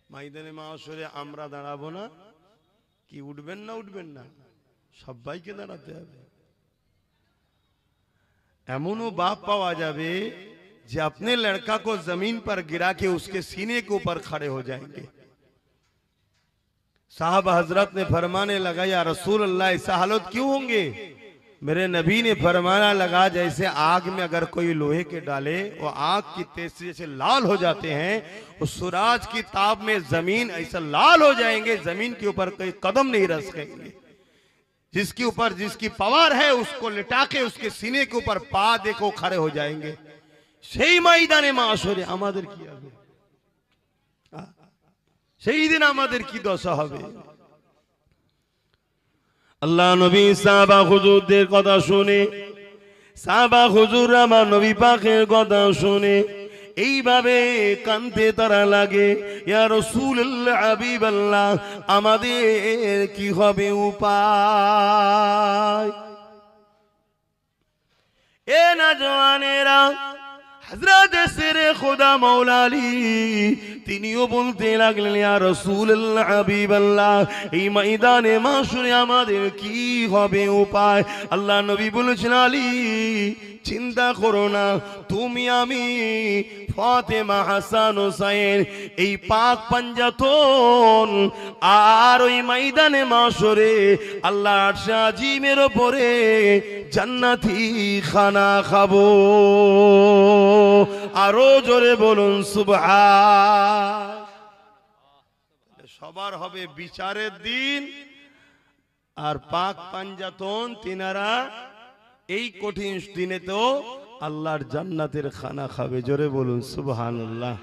ময়দানে মাশরে আমরা দাঁড়াবো না কি? উঠবেন না? উঠবেন না? সবাইকে দাঁড়াতে হবে। এমনও बाप पावा जावे जो अपने लड़का को जमीन पर गिरा के उसके सीने के ऊपर खड़े हो जाएंगे। साहब हजरत ने फरमाने लगा, या रसूल अल्लाह, ऐसा हालत क्यों होंगे? मेरे नबी ने फरमाना लगा, जैसे आग में अगर कोई लोहे के डाले वो आग की तेजी से लाल हो जाते हैं, उस सूरज की ताप में जमीन ऐसा लाल हो जाएंगे, जमीन के ऊपर कोई कदम नहीं रख सकेंगे। जिसके ऊपर जिसकी पावर है उसको लिटा के उसके सीने के ऊपर पा देखो खड़े हो जाएंगे। সেই ময়দানে মাশরে আমাদের কি হবে? সেই দিন আমাদের কি দশা হবে? আল্লাহ নবী সাহাবা হুজুরদের কথা শুনে, সাহাবা হুজুর আমার নবী পাকের কথা শুনে এইভাবে কাঁদতে তারা লাগে, ইয়া রাসূলুল্লাহ হাবিবাল্লাহ আমাদের কি হবে উপায়? এ নওজওয়ানেরা, হযরত শেরে খোদা মাওলা আলী তিনিও বলতে লাগলেন, ইয়া রাসূলুল্লাহ হাবিবাল্লাহ এই ময়দানে মাশরে আমাদের কি হবে উপায়? আল্লাহ নবী বলেছেন, আলী চিন্তা করো না, তুমি আমি ফাতেমা হাসান হোসেন এই পাক পাঞ্জাতন আর ওই ময়দানে মাশরে আল্লাহ আরশে আজিমের উপরে জান্নাতি খানা খাবো। আরো জোরে বলুন সুবহান। সবার হবে বিচারের দিন, আর পাক পাঞ্জাতন তিনারা এই কঠিন দিনে তো আল্লাহর জান্নাতের খানা খাবে। জোরে বলুন সুবহানাল্লাহ।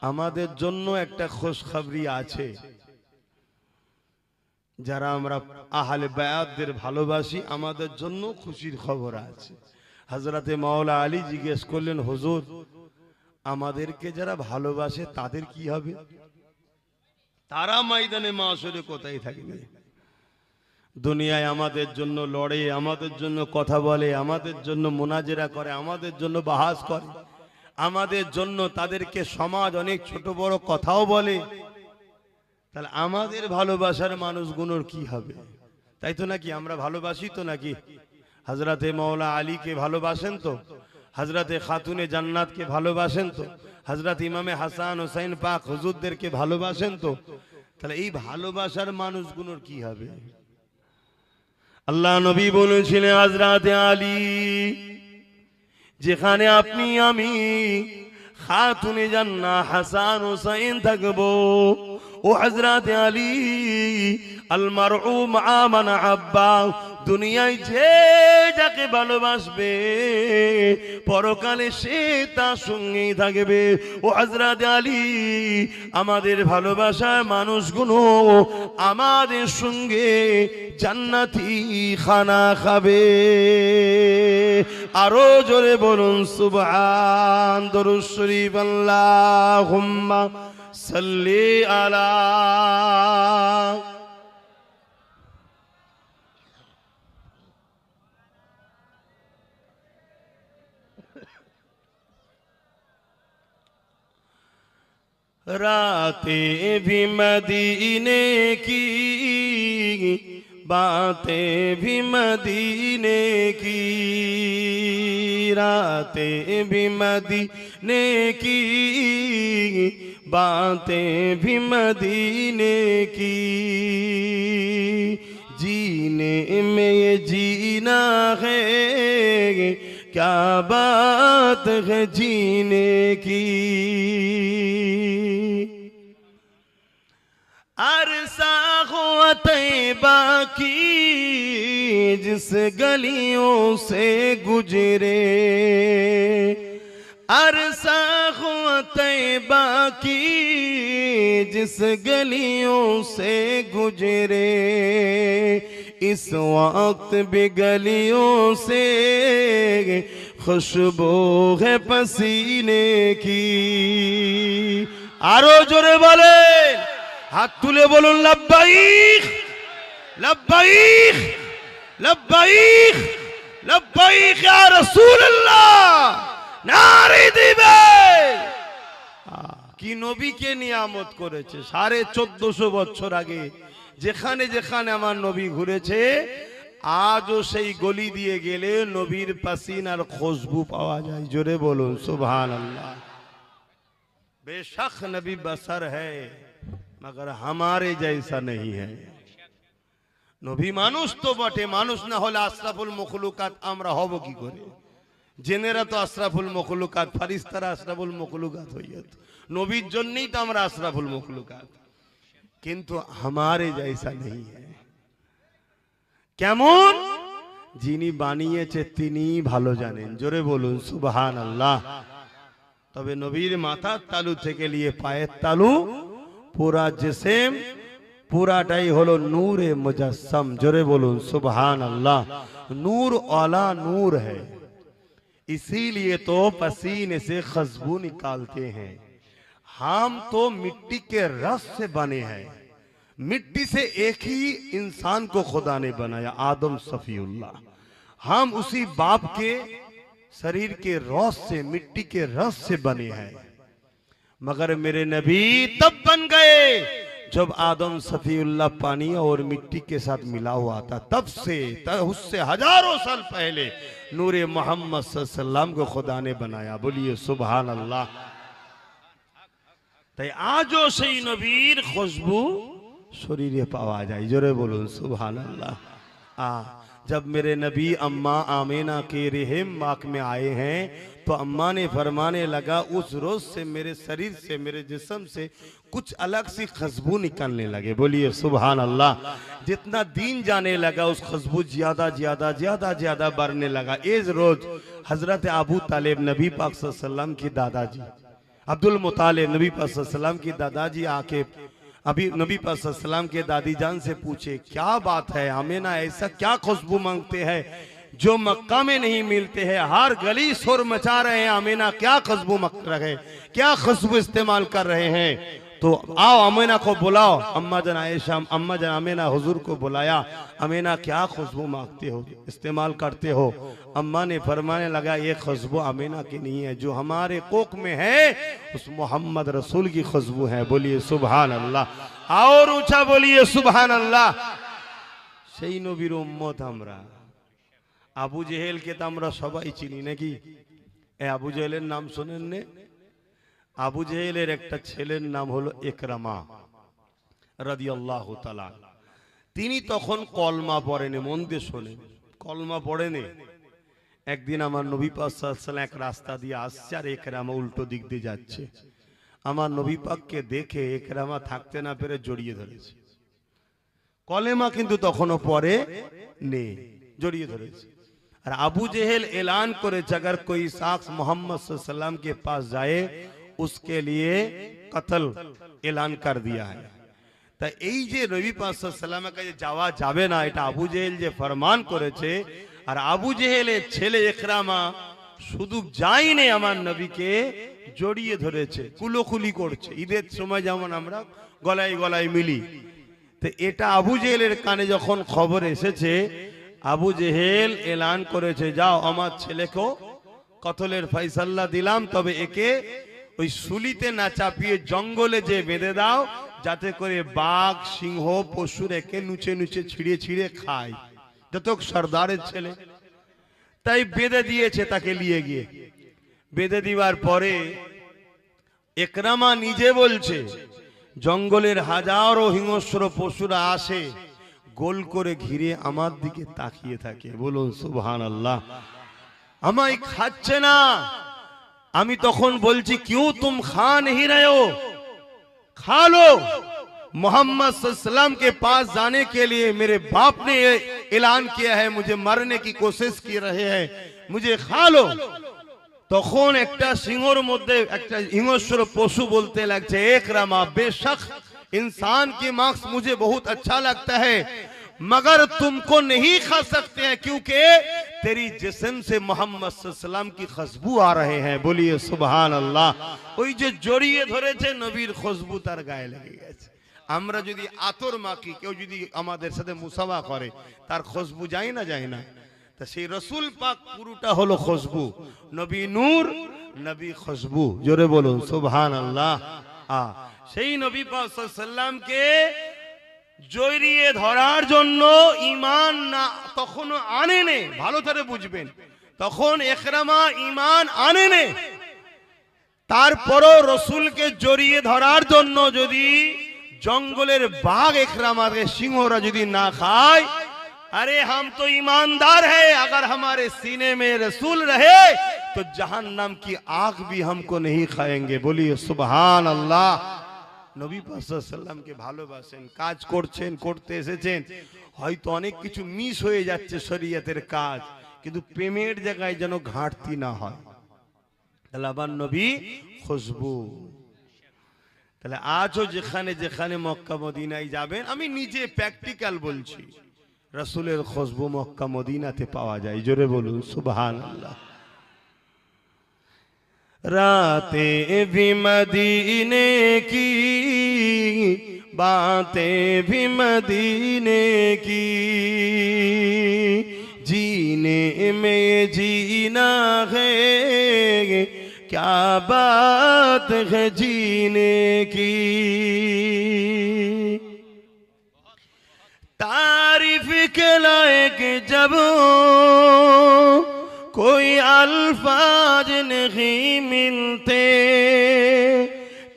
আমাদের জন্য একটা খুশখবরি আছে, যারা আমরা আহলে বায়াতদের ভালোবাসি আমাদের জন্য খুশির খবর আছে। হযরতে মাওলা আলী জিজ্ঞেস করলেন, হুজুর আমাদেরকে যারা ভালোবাসে তাদের কি হবে? তারা ময়দানে মাশরে কোথায় থাকবে? দুনিয়ায় আমাদের জন্য লড়ে, আমাদের জন্য কথা বলে, আমাদের জন্য মুনাজেরা করে, আমাদের জন্য বাহাস করে, আমাদের জন্য তাদেরকে সমাজ অনেক ছোট বড় কথাও বলে, তাহলে আমাদের ভালোবাসার মানুষগুলোর কি হবে? তাই তো নাকি? আমরা ভালোবাসি তো নাকি? হযরতে মাওলা আলীকে ভালোবাসেন তো? হযরতে খাতুনে জান্নাতকে ভালোবাসেন তো? হযরত ইমামে হাসান হোসেন পাক হুজুরদেরকে ভালোবাসেন তো? তাহলে এই ভালোবাসার মানুষগুলোর কি হবে? আল্লাহ নবী বলেছিলেন, হযরতে আলী যেখানে আপনি আমি খাতুনে জান্নাত হাসান হোসেন থাকবো, ও হযরতে আলী আল মারউ মা মান আব্বা, দুনিয়ায় যে যাকে ভালোবাসবে পরকালে সে তার সঙ্গেই থাকবে। ও হযরতে আলী আমাদের ভালোবাসার মানুষগুলো আমাদের সঙ্গে জান্নাতি খানা খাবে। আরো জোরে বলুন সুবহান। দরুদ শরীফ আল্লাহুম্মা সাল্লি আলা। रातें भी मदीने की, बातें भी मदीने की, रातें भी मदीने की, बातें भी मदीने की, जीने में ये जीना है, क्या बात है जीने की। अरसा हुआ तैबा की जिस गलियों से गुजरे, अरसा हुआ तैबा की जिस गलियों से गुजरे, इस वक्त भी गलियों से खुशबू है पसीने की। आरो जोरे बोले, हाथ तुले बोलूं लब्बाइक लब्बाइक लब्बाइक लब्बाइक या रसूल अल्लाह, नारे दिबे। কি নবীকে নিয়ামত করেছে। 1450 বছর আগে যেখানে যেখানে আমার নবী ঘুরেছে, আজও সেই গলি দিয়ে গেলে নবীর পাসিনার খুশবু পাওয়া যায়। জোরে বলুন সুবহানাল্লাহ। बेशक नबी बसर है मगर हमारे जैसा नहीं है। नबी मानुष तो बटे, मानुष ना होले अशराफुल मखलुकात আমরা হব কি করে? জেনেরা তো আশরাফুল মখলুকাত, ফারিস্তারা আশরাফুল মখলুকাত হয়ে যেত। নবীর জন্যই তো আমরা আশরাফুল মখলুকাত, কিন্তু हमारे जैसा नहीं है। কেমন? যিনি বানিয়েছে তিনি ভালো জানেন। জোরে বলুন সুবহানাল্লাহ। তবে নবীর মাথার তালু থেকে নিয়ে পায়ের তালু পুরা জিসম পুরাটাই হলো নূরে মুজাসসাম। জোরে বলুন সুবহানাল্লাহ। নূর ওয়ালা নূর है। इसीलिए तो पसीने से खुशबू निकालते हैं। हम तो मिट्टी के रस से बने हैं। मिट्टी से एक ही इंसान को खुदा ने बनाया, आदम सफीउल्लाह। हम उसी बाप के शरीर के रस से, मिट्टी के रस से बने हैं। मगर मेरे नबी तब बन गए जब आदम सफीउल्लाह पानी और मिट्टी के साथ मिला हुआ था। तब से उससे हजारों साल पहले नूरे मोहम्मद सल्लल्लाहु अलैहि वसल्लम को खुदा ने बनाया। बोलिए सुभान अल्लाह। তাই আজও সেই নবীর খুশবু শরীরে পাওয়া যায়। জোরে বলুন সুবহানাল্লাহ। जब मेरे नबी अम्मा आमीना के रहम माक में आए हैं तो अम्मा ने फरमाने लगा, उस रोज से मेरे शरीर से, मेरे जिस्म से कुछ अलग सी खुशबू निकलने लगे। बोलिए सुभान अल्लाह। जितना दिन जाने लगा उस खुशबू ज्यादा ज्यादा ज्यादा ज्यादा बढ़ने लगा। इस रोज हजरत अबू तालिब नबी पाक सल्लल्लाहु अलैहि वसल्लम की दादाजी अब्दुल मुतालिब नबी पाक सल्लल्लाहु अलैहि वसल्लम की दादाजी आके अभी नबी पाक सल्लल्लाहु अलैहि वसल्लम के दादी जान से पूछे, क्या बात है आमीना, ऐसा क्या खुशबू मांगते हैं जो मक्का में नहीं मिलते हैं? हर गली शोर मचा रहे हैं, आमीना क्या खुशबू मक रहे, क्या खुशबू इस्तेमाल कर रहे हैं? तो आओ आमीना को बुलाओ। अम्मा जन आयशा, अम्मा जन आमीना हुजूर को बुलाया। आमीना क्या खुशबू मांगते हो, इस्तेमाल करते हो? अम्मा ने फरमाने लगा, ये खुशबू आमीना की नहीं है, जो हमारे कोक में है उस मोहम्मद रसूल की खुशबू है। बोलिए सुभान अल्लाह। और ऊंचा बोलिए सुभान अल्लाह। সেই নবীর উম্মত আমরা। আবু জেহেলকে তো আমরা সবাই চিনি নাকি? এ আবু জেহেলের নাম শোনেন নে? আবু জেহেলের একটা ছেলের নাম হলো ইকরামা রাদিয়াল্লাহু তাআলা। তিনি তখন কলমা পড়েনি। মন দিয়ে শোনেন, কলমা পড়েনি। একদিন আমার নবী পাক সাল্লাল্লাহু আলাইহি ওয়াসাল্লাম এক রাস্তা দিয়ে আসছে আর ইকরামা উল্টো দিক দিয়ে যাচ্ছে। আমার নবী পাককে দেখে ইকরামা থাকতে না পেরে জড়িয়ে ধরেছে। কলেমা কিন্তু তখনও পড়ে নেই, জড়িয়ে ধরেছে। और अबू जेहल ऐलान करे, अगर कोई शख्स मोहम्मद सल्लल्लाहु अलैहि वसल्लम के पास जाए उसके लिए कत्ल ऐलान कर दिया है। ता এই যে নবী পাক সাল্লাল্লাহু আলাইহি ওয়াসাল্লামের কাছে যাওয়া যাবে না, এটা আবু জেহেল যে ফরমান করেছে। আর আবু জেহেলের ছেলে ইকরামা শুধু যায়নি, আমার নবীকে জড়িয়ে ধরেছে, কুলোকুলি করছে। ঈদের সময় যেমন আমরা গলায় গলায় মিলি, তো এটা আবু জেহেলের কানে যখন খবর এসেছে, আবু জেহেল এলান করেছে, যাও আমার ছেলেকেও কতলের ফয়সালা দিলাম, তবে একে ওই সুলিতে না চাপিয়ে জঙ্গলে যে বেঁধে দাও, যাতে করে বাঘ সিংহ পশুর একে নুচে নুচে ছিঁড়ে ছিঁড়ে খায়। যত সর্দারের ছেলে, তাই বেঁধে দিয়েছে তাকে নিয়ে গিয়ে। বেঁধে দিবার পরে ইকরামা নিজে বলছে, জঙ্গলের হাজারো হিংস্র পশুরা আসে, গোল করে ঘিরে আমার দিকে তাকিয়ে থাকে। বলুন সুবহানাল্লাহ। আমায় খাচ্ছে না। আমি তখন বলছি, क्यों तुम खा नहीं रहे हो? खा लो। मोहम्मद सल्लल्लाहु अलैहि वसल्लम के पास जाने के लिए मेरे बाप ने ऐलान किया है, मुझे मारने की कोशिश की रहे हैं, मुझे खा लो। তখন একটা সিংহর মধ্যে একটা হিংস্র পশু বলতে লাগছে, ইকরামা बेशक इंसान की मांस मुझे बहुत अच्छा लगता है, मगर तुमको नहीं खा सकते हैं, क्योंकि तेरी जिस्म से मोहम्मद सल्लल्लाहु अलैहि वसल्लम की खुशबू आ रहे हैं। बोलिए सुभान अल्लाह। ওই যে জড়িয়ে ধরেছে, নবীর খুশবু তার গায়ে লেগে গেছে। আমরা যদি আতর মাখি, কেউ যদি আমাদের সাথে মুসাফা করে, তার খুশবু যায় না, যায় না? তা সেই রসুল পাক পুরোটা হলো খুশবু। নবী নূর, নবী খুশবু। জোরে বলুন সুবহানাল্লাহ। সেই নবী পাক সাল্লাল্লাহু আলাইহি ওয়াসাল্লামকে জড়িয়ে ধরার জন্য ঈমান না তখনও আনেনি। ভালো করে বুঝবেন, তখন ইকরামা ঈমান আনেনি। তারপরও রসুলকে জড়িয়ে ধরার জন্য যদি জঙ্গলের বাঘ ইকরামাকে সিংহরা যদি না খায়, अरे हम तो ईमानदार है, अगर हमारे सीने में रसूल रहे तो जहन्नम की आग भी हमको नहीं खाएंगे। बोलिए सुभान अल्लाह। নবী পাক সাল্লাল্লাহু আলাইহি ওয়াসাল্লামকে ভালোবাসেন, কাজ করছেন, করতে এসেছেন, হয়তো অনেক কিছু মিস হয়ে যাচ্ছে শরীয়তের কাজ, কিন্তু প্রেমের জায়গায় যেন ঘাটতি না হয়। তাহলে আবার নবী খুশবু। তাহলে আজও যেখানে যেখানে মক্কা মদিনায় যাবেন, আমি নিজে প্র্যাকটিক্যাল বলছি, রসুলের খুশবু মক্কা মদিনাতে পাওয়া যায়। জোরে বলুন সুবহানাল্লাহ। रातें भी मदीने की, बातें भी मदीने की, जीने में जीना है, क्या बात है जीने की। तारीफ के लायक जब कोई अल्फाज नहीं मिलते,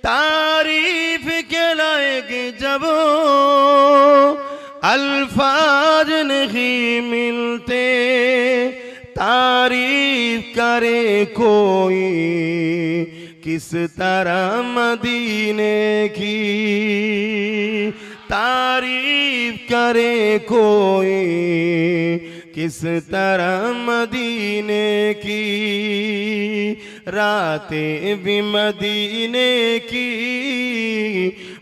तारीफ के लायक जब अल्फाज नहीं मिलते, तारीफ करे कोई किस तरह मदीने की, तारीफ करे कोई किस तरह मदीने की। रातें भी मदीने की,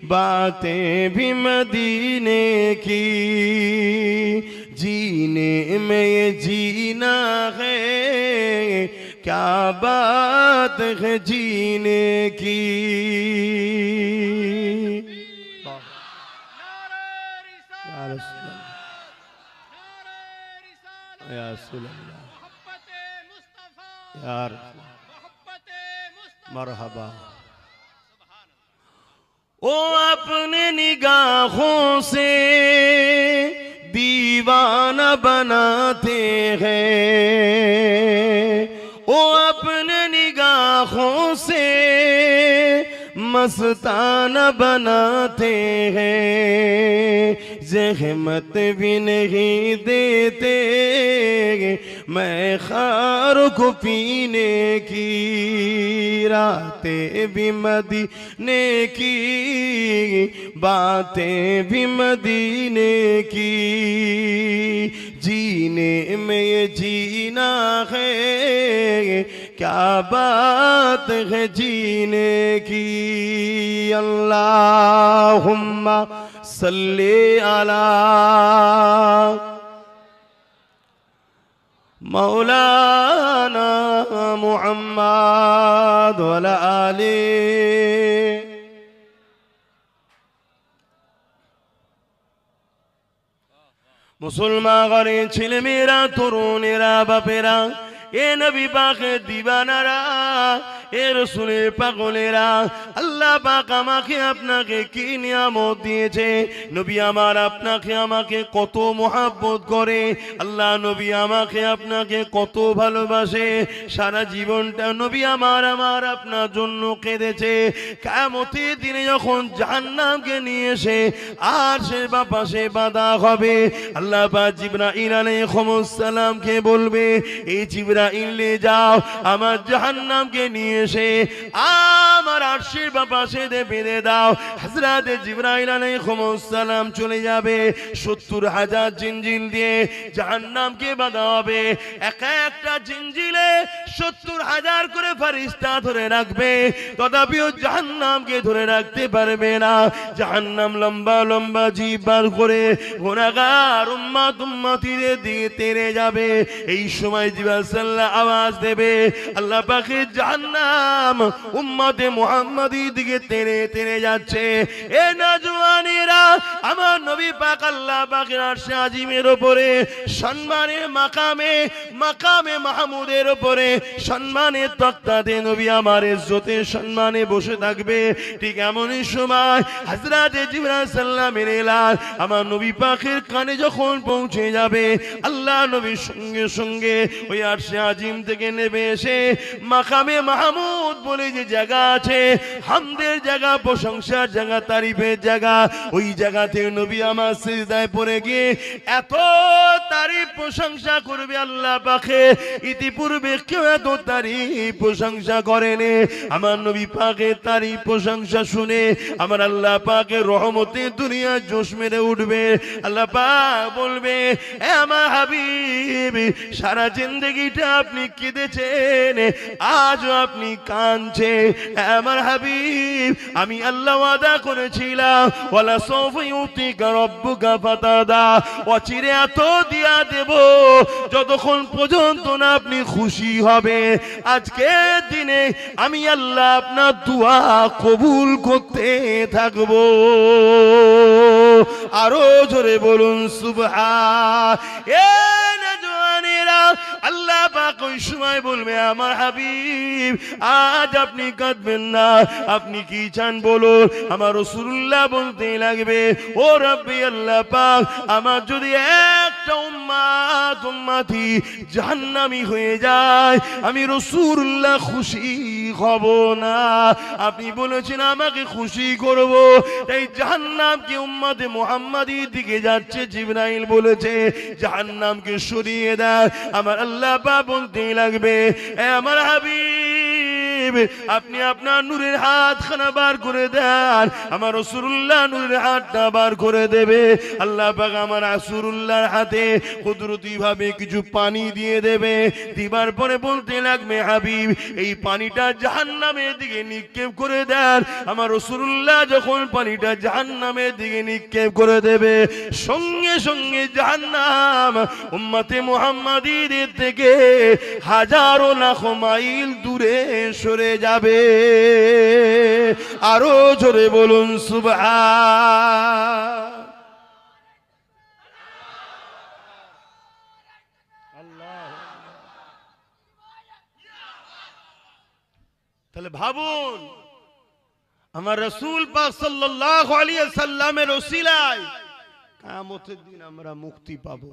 बातें भी मदीने की, जीने में ये जीना है, क्या बात है जीने की। यार मरहबा। ओ अपने निगाहों से दीवाना बनाते हैं, ओ अपने निगाहों से मस्ताना बनाते हैं, ज़हमत भी नहीं देते मैं खार को पीने की। रातें भी मदीने की, बातें भी मदीने की, जीने में ये जीना है, क्या बात है जीने की। अल्लाहुम्मा सल्ली अला मौलाना मुहम्मद व अला आले। मुसलमान घरे ছেলেমেয়েরা, তরুণেরা, বাপেরা, এ নবী পাকের দিবানারা, এ রাসূলের পাগলেরা, আল্লাহ পাক আমাকে আপনাকে কি নিয়ামত দিয়েছে। নবী আমার আপনাকে আমাকে কত মহব্বত করে, আল্লাহ নবী আমাকে আপনাকে কত ভালোবাসে। সারা জীবনটা নবী আমার আপনার জন্য কেঁদেছে। কিয়ামতের দিনে যখন জাহান্নামকে নিয়ে এসে আর সে পাশে বাঁধা হবে, আল্লাহ পাক জিবরাইল আলাইহিস সালামকে বলবে, এই জিবরাইল লে যাও আমার জাহান্নামকে নিয়ে এসে আমার আরশের পাশে বেঁধে দাও। হযরত জিবরাইল আলাইহিস সালাম চলে যাবে, ৭০,০০০ জিনজিল দিয়ে জাহান্নামকে বাঁধা হবে। একটা জিনজিলে ৭০,০০০ করে ফেরেশতা ধরে রাখবে, তথাপিও জাহান্নামকে ধরে রাখতে পারবে না। জাহান্নাম লম্বা লম্বা জিভ বার করে গুনাহগার উম্মতিদের দিকে তেড়ে যাবে। এই সময় জিবরাইল আওয়াজ দেবে, আল্লাহ পাকের জাহান্নাম উম্মতে মুহাম্মাদির দিকে তেড়ে তেড়ে যাচ্ছে। এ নওজওয়ানেরা, আমার নবী পাক আল্লাহ পাকের আরশে আজিমের উপরে সম্মানের মাকামে মাহমুদের উপরে সম্মানের তক্তাতে নবী আমার ইজ্জতের সম্মানে বসে থাকবে। ঠিক এমনই সময় হযরত জিবরাইল সাল্লামের এলান আমার নবী পাকের কানে যখন পৌঁছে যাবে, আল্লাহ নবীর সঙ্গে সঙ্গে ওই আরশে আজিম থেকে নেমে এসে মাকামে মাহমুদ বলে যে জায়গা আছে, হামদের জায়গা, প্রশংসার জায়গা, তারিফের জায়গা, ওই জায়গাতে নবী আমার সিজদায় পড়ে গিয়ে এত তারিফ প্রশংসা করবে আল্লাহ পাকে, ইতিপূর্বে কেউ এত তারিফ প্রশংসা করেনি। আমার নবী পাকের তারিফ প্রশংসা শুনে আমার আল্লাহ পাকের রহমতে দুনিয়া জোশ মেরে উঠবে। আল্লাহ পাক বলবে, এ আমার হাবিব, সারা জিন্দেগিটা আপনি কেঁদেছেন, আজও আপনি কাঁদছেন। আমার হাবিব, আমি আল্লাহ ওয়াদা করেছিলাম, ওয়ালা সাউফা ইউতিকা রাব্বুকা ফাতাদা, অচিরে এত দিয়ে দিয়া দেব যতক্ষণ পর্যন্ত না আপনি খুশি হবে। আজকে দিনে আমি আল্লাহ আপনার দোয়া কবুল করতে থাকবো। আরো জোরে বলুন সুবহান। আল্লাহ পাক ওই সময় বলবে আমার হাবিব আজ আপনি কাঁদবেন না, আপনি কি চান বলুন। আমার রাসূলুল্লাহ বলতে লাগবে ও রব্বি আল্লাহ পাক আমার যদি একটা উম্মতি জাহান্নামী হয়ে যায় আমি রাসূলুল্লাহ খুশি হব না। আপনি বলেছেন আমাকে খুশি করব, তাই জাহান্নামকে উম্মতে মুহাম্মাদির দিকে যাচ্ছে। জিবরাইল বলেছে জাহান্নামকে সরিয়ে দাও। আমার আল্লাহ পাক বলতে লাগবে এ আমার হাবিব আপনি আপনার নূরের হাতখানা বার করে দেন। আমার রাসূলুল্লাহ নূরের হাতটা বার করে দেবে। আল্লাহ পাক আমার রাসূলুল্লাহর হাতে কুদরতি ভাবে কিছু পানি দিয়ে দেবে। দিবার পরে বলতে লাগবে হাবিব এই পানিটা জাহান্নামের দিকে নিক্ষেপ করে দেন। আমার রাসূলুল্লাহ যখন পানিটা জাহান্নামের দিকে নিক্ষেপ করে দেবে সঙ্গে সঙ্গে জাহান্নাম উম্মতে মুহাম্মাদীদের থেকে হাজারো লাখ মাইল দূরে সরে যাবে। আরো জোরে বলুন সুবহান। তাহলে ভাবুন আমার রাসূল পাক সাল্লাল্লাহু আলাইহি ওয়াসাল্লামের ওসিলায় কিয়ামতের দিন আমরা মুক্তি পাবো।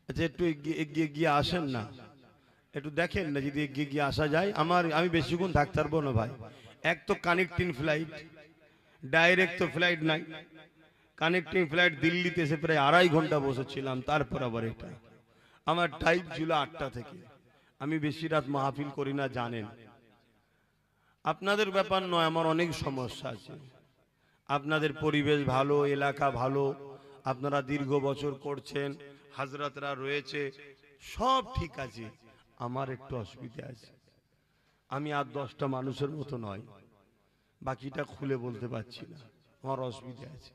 আচ্ছা একটু এগিয়ে গিয়ে আসেন না, একটু দেখেন না যদি এগিয়ে গিয়ে আসা যায়। আমি বেশিক্ষণ থাকতে পারবো না ভাই। এক তো কানেক্টিং ফ্লাইট, ডাইরেক্ট তো ফ্লাইট নাই। কানেক্টিং ফ্লাইট দিল্লিতে এসে প্রায় 2.5 ঘন্টা বসেছিলাম, তারপর আবার এটা। আমার টাইম ছিল 8টা থেকে। আমি বেশি রাত মাহফিল করি না জানেন। আপনাদের ব্যাপার নয়, আমার অনেক সমস্যা আছে। আপনাদের পরিবেশ ভালো, এলাকা ভালো, আপনারা দীর্ঘ বছর করছেন, হাজরাতরা রয়েছে, সব ঠিক আছে। আমার একটু অসুবিধা আছে। আমি আর 10টা মানুষের মতো নয়, বাকিটা খুলে বলতে পারছি না, আমার অসুবিধা আছে।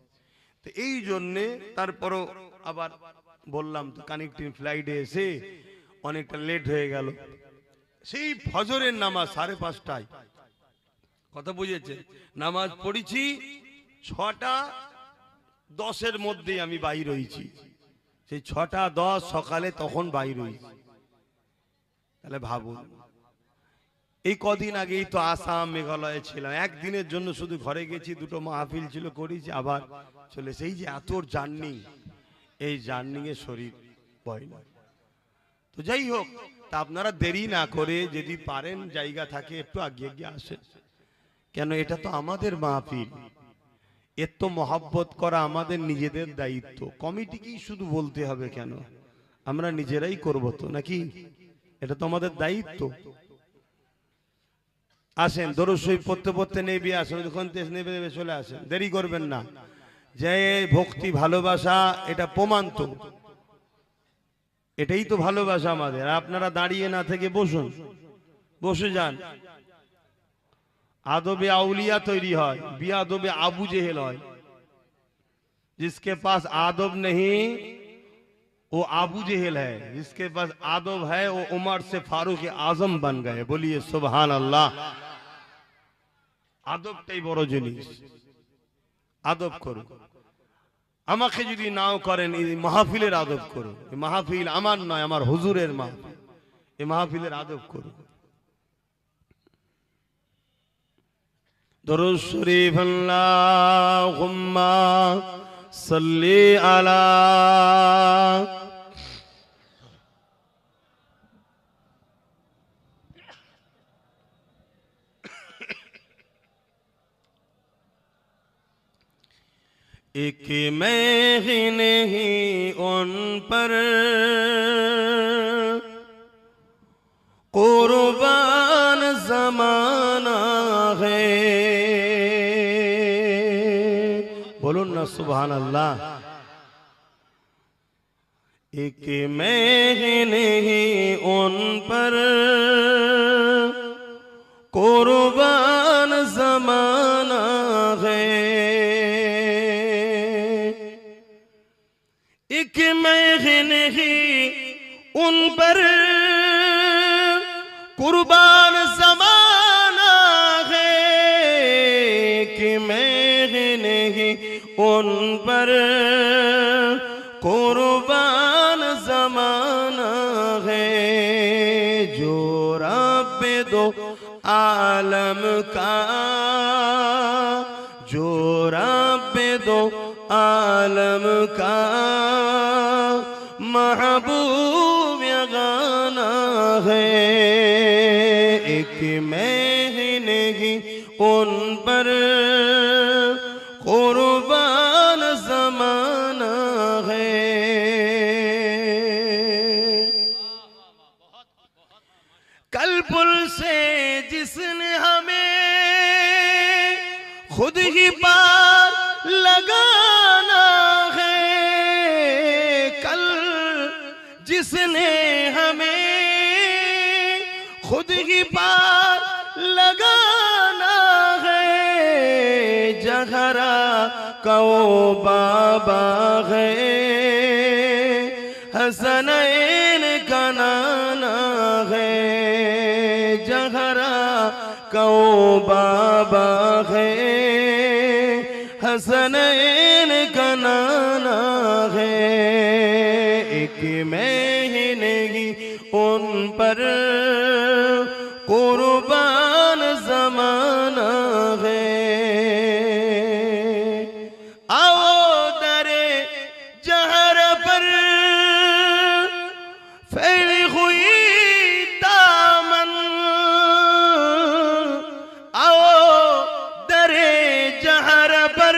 তো এই জন্যে তারপরও আবার বললাম তো কানেক্টিং ফ্লাইটে এসে অনেকটা লেট হয়ে গেল। সেই ফজরের নামাজ 5:30টায়, কথা বুঝেছে, নামাজ পড়েছি 6:10 মধ্যে আমি বাইর হয়েছি। সেই 6:10 সকালে তখন বাইর হয়েছি। তাহলে ভাবুন এই কদিন আগেই তো আসাম মেঘালয়ে ছিলাম, একদিনের জন্য শুধু ঘরে গেছি, 2টো মাহফিল ছিল করেছি, আবার চলে সেই যে এত জার্নি, এই জার্নি এ শরীর বয় না। তো যাই হোক, তা আপনারা দেরি না করে যদি পারেন জায়গা থাকে একটু আগে গিয়ে আসেন। কেন এটা তো আমাদের মাহফিল, এর তো মহব্বত করা আমাদের নিজেদের দায়িত্ব। কমিটিকেই শুধু বলতে হবে কেন, আমরা নিজেরাই করব তো নাকি? এটা তো আমাদের দায়িত্ব। আসেন দরুদ শরীফ পড়তে পড়তে নেবে আসেন, যখন নেবে নেবে চলে আসেন, দেরি করবেন না। যে ভক্তি ভালোবাসা এটা প্রমাণ তো, এটাই তো ভালোবাসা আমাদের। আপনারা দাঁড়িয়ে না থেকে বসুন, বসে যান। আদবে আউলিয়া তৈরি হয়, বিয়াদবে আবু জেহেল হয়। जिसके पास आदब नहीं वो आबू जेहल है, जिसके पास आदब है वो उमर से फारूक आजम बन गए। बोलिए सुभान अल्लाह। আদবটাই বড় জিনিস, আদব করুন। আমাকে যদি নাও করেন এই মাহফিলের আদব করুন। এই মাহফিল আমার নয়, আমার হুজুরের মাহফিল, এই মাহফিলের আদব করুন। দরুদ শরীফ আল্লাহুম্মা সাল্লি আলা एक मैं ही नहीं उन पर कुर्बान ज़माना है। बोलो ना सुभान अल्लाह। एक मैं ही नहीं उन पर कुर्बान ज़माना है। उन पर कुर्बान ज़माना है। जो रब दो आलम का, जो रब दो आलम का महबूब गाना है। एक महीने की उन पर कुर्बान ज़माना है। कल पुल से जिसने हमें खुद ही पार लगाना है। कल जिसने हमें खुद ही पार लगाना है। जहरा का वो बाबा है, हसनैन का नाना है। जहरा का वो बाबा है, हसनैन का नाना है। एक महीने की उन पर कुर्बान ज़माना है। आओ दरे जहर पर फैली हुई दामन, आओ दरे जहर पर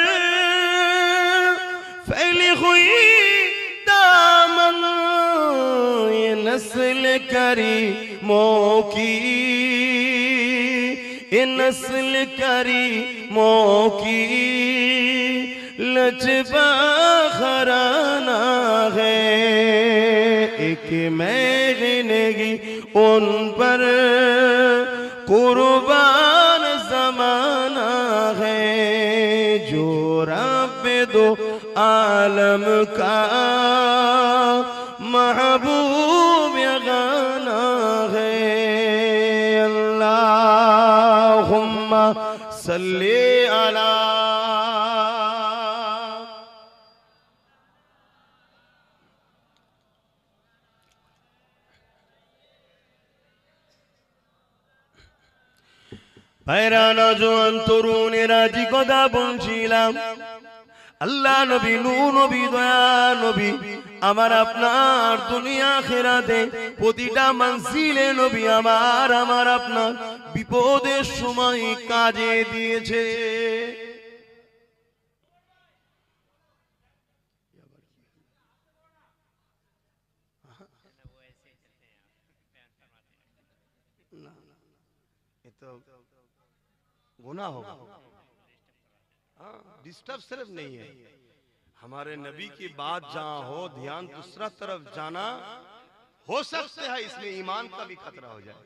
फैली हुई दामन। ये नस्ल करीमों की, ये नस्ल करीमों की लजबा खराना है। एक महीने की उन पर कुर्बान ज़माना है। जो रब दो आलम का महबूब गाना है। अल्लाहुम्मा सल्ली अला। ভাইরানা জোয়ান তরুণেরা জি কথা বলছিলাম, আল্লাহ নবী নূহ নবী দয়া নবী আমার আপনার দুনিয়া আখিরাতে প্রতিটা মানসিলে নবী আমার আপনার বিপদের সময় কাজে দিয়েছে। गुनाह होगा, डिस्टर्ब सिर्फ नहीं है। हमारे नबी की बात जहां हो ध्यान दूसरा तरफ जाना हो सकते है, इसमें ईमान का भी खतरा हो जाए।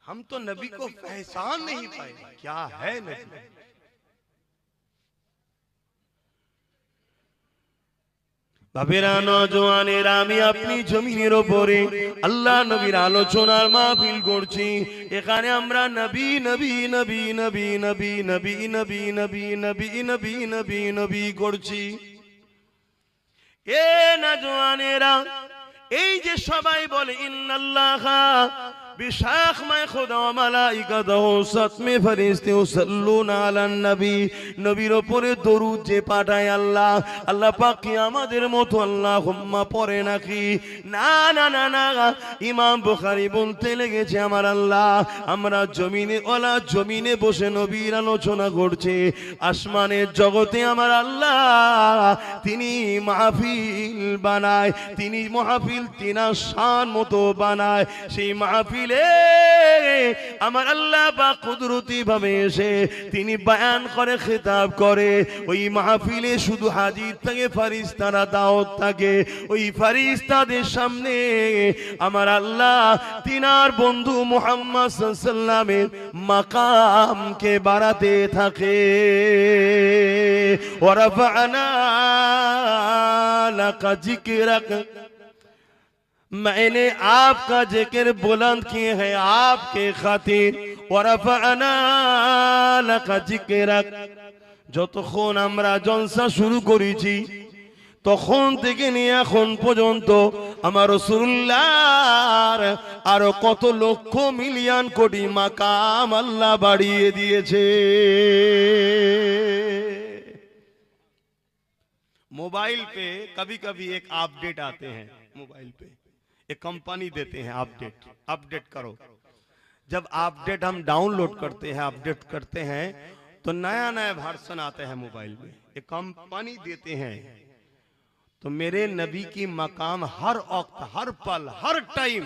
हम तो नबी को पहचान नहीं पाए, क्या है नबी। বাবেরা নওজওয়ানেরা আমি আপনি জমিনের উপরে আল্লাহ নবীর আলোচনার মাহফিল করছি। এখানে আমরা নবী নবী নবী নবী নবী নবী নবী নবী নবী নবী নবী নবী করছি। এ নওজওয়ানেরা, এই যে সবাই বলে ইন্নাল্লাহা बेशक मैं खुदा মালাইকাতাহু সাতমে ফেরেশতা সাল্লুনা আলান নবী, নবীর উপরে দরুদ যে পাঠায় আল্লাহ, আল্লাহ পাক কি আমাদের মতো আল্লাহুম্মা পড়ে নাকি? না না না না, ইমাম বুখারী বলতে লেগেছে আমার আল্লাহ আমরা জমিনে ওলা জমিনে বসে নবীর আলোচনা করছে, আসমানের জগতে আমার আল্লাহ তিনি মাহফিল বানায়, তিনি মাহফিল তিনার শান মতো বানায়। সেই মাহফিল আমার আল্লাহ বা কুদরতি ভাবে এসে তিনি বয়ান করে খেতাব করে। ওই মাহফিলে শুধু হাজির থাকে ফেরেশতারা, দাওয়াত থাকে। ওই ফেরেশতাদের সামনে আমার আল্লাহ তিনার বন্ধু মুহাম্মদ সাল্লাল্লাহু আলাইহি ওয়াসাল্লামের মাকামকে বাড়াতে থাকে। ওয়া রাফা'না লাকা যিকরাক मैंने आपका जिक्र बुलंद किए हैं आपके खातिर। वरफ़अना लका जिक्रक, যতক্ষণ আমরা জলসা শুরু করেছি তখন থেকে নিয়ে এখন পর্যন্ত আমার রাসূলুল্লাহর আরো কত লক্ষ মিলিয়ন কোটি মাকাম আল্লাহ বাড়িয়ে দিয়েছে। मोबाइल पे कभी कभी एक अपडेट आते हैं, मोबाइल पे एक कंपनी देते हैं अपडेट करो। जब अपडेट हम डाउनलोड करते हैं, अपडेट करते हैं तो नया नया वर्जन आते हैं मोबाइल में, एक कंपनी देते हैं। तो मेरे नबी की मकाम हर वक्त, हर पल, हर टाइम,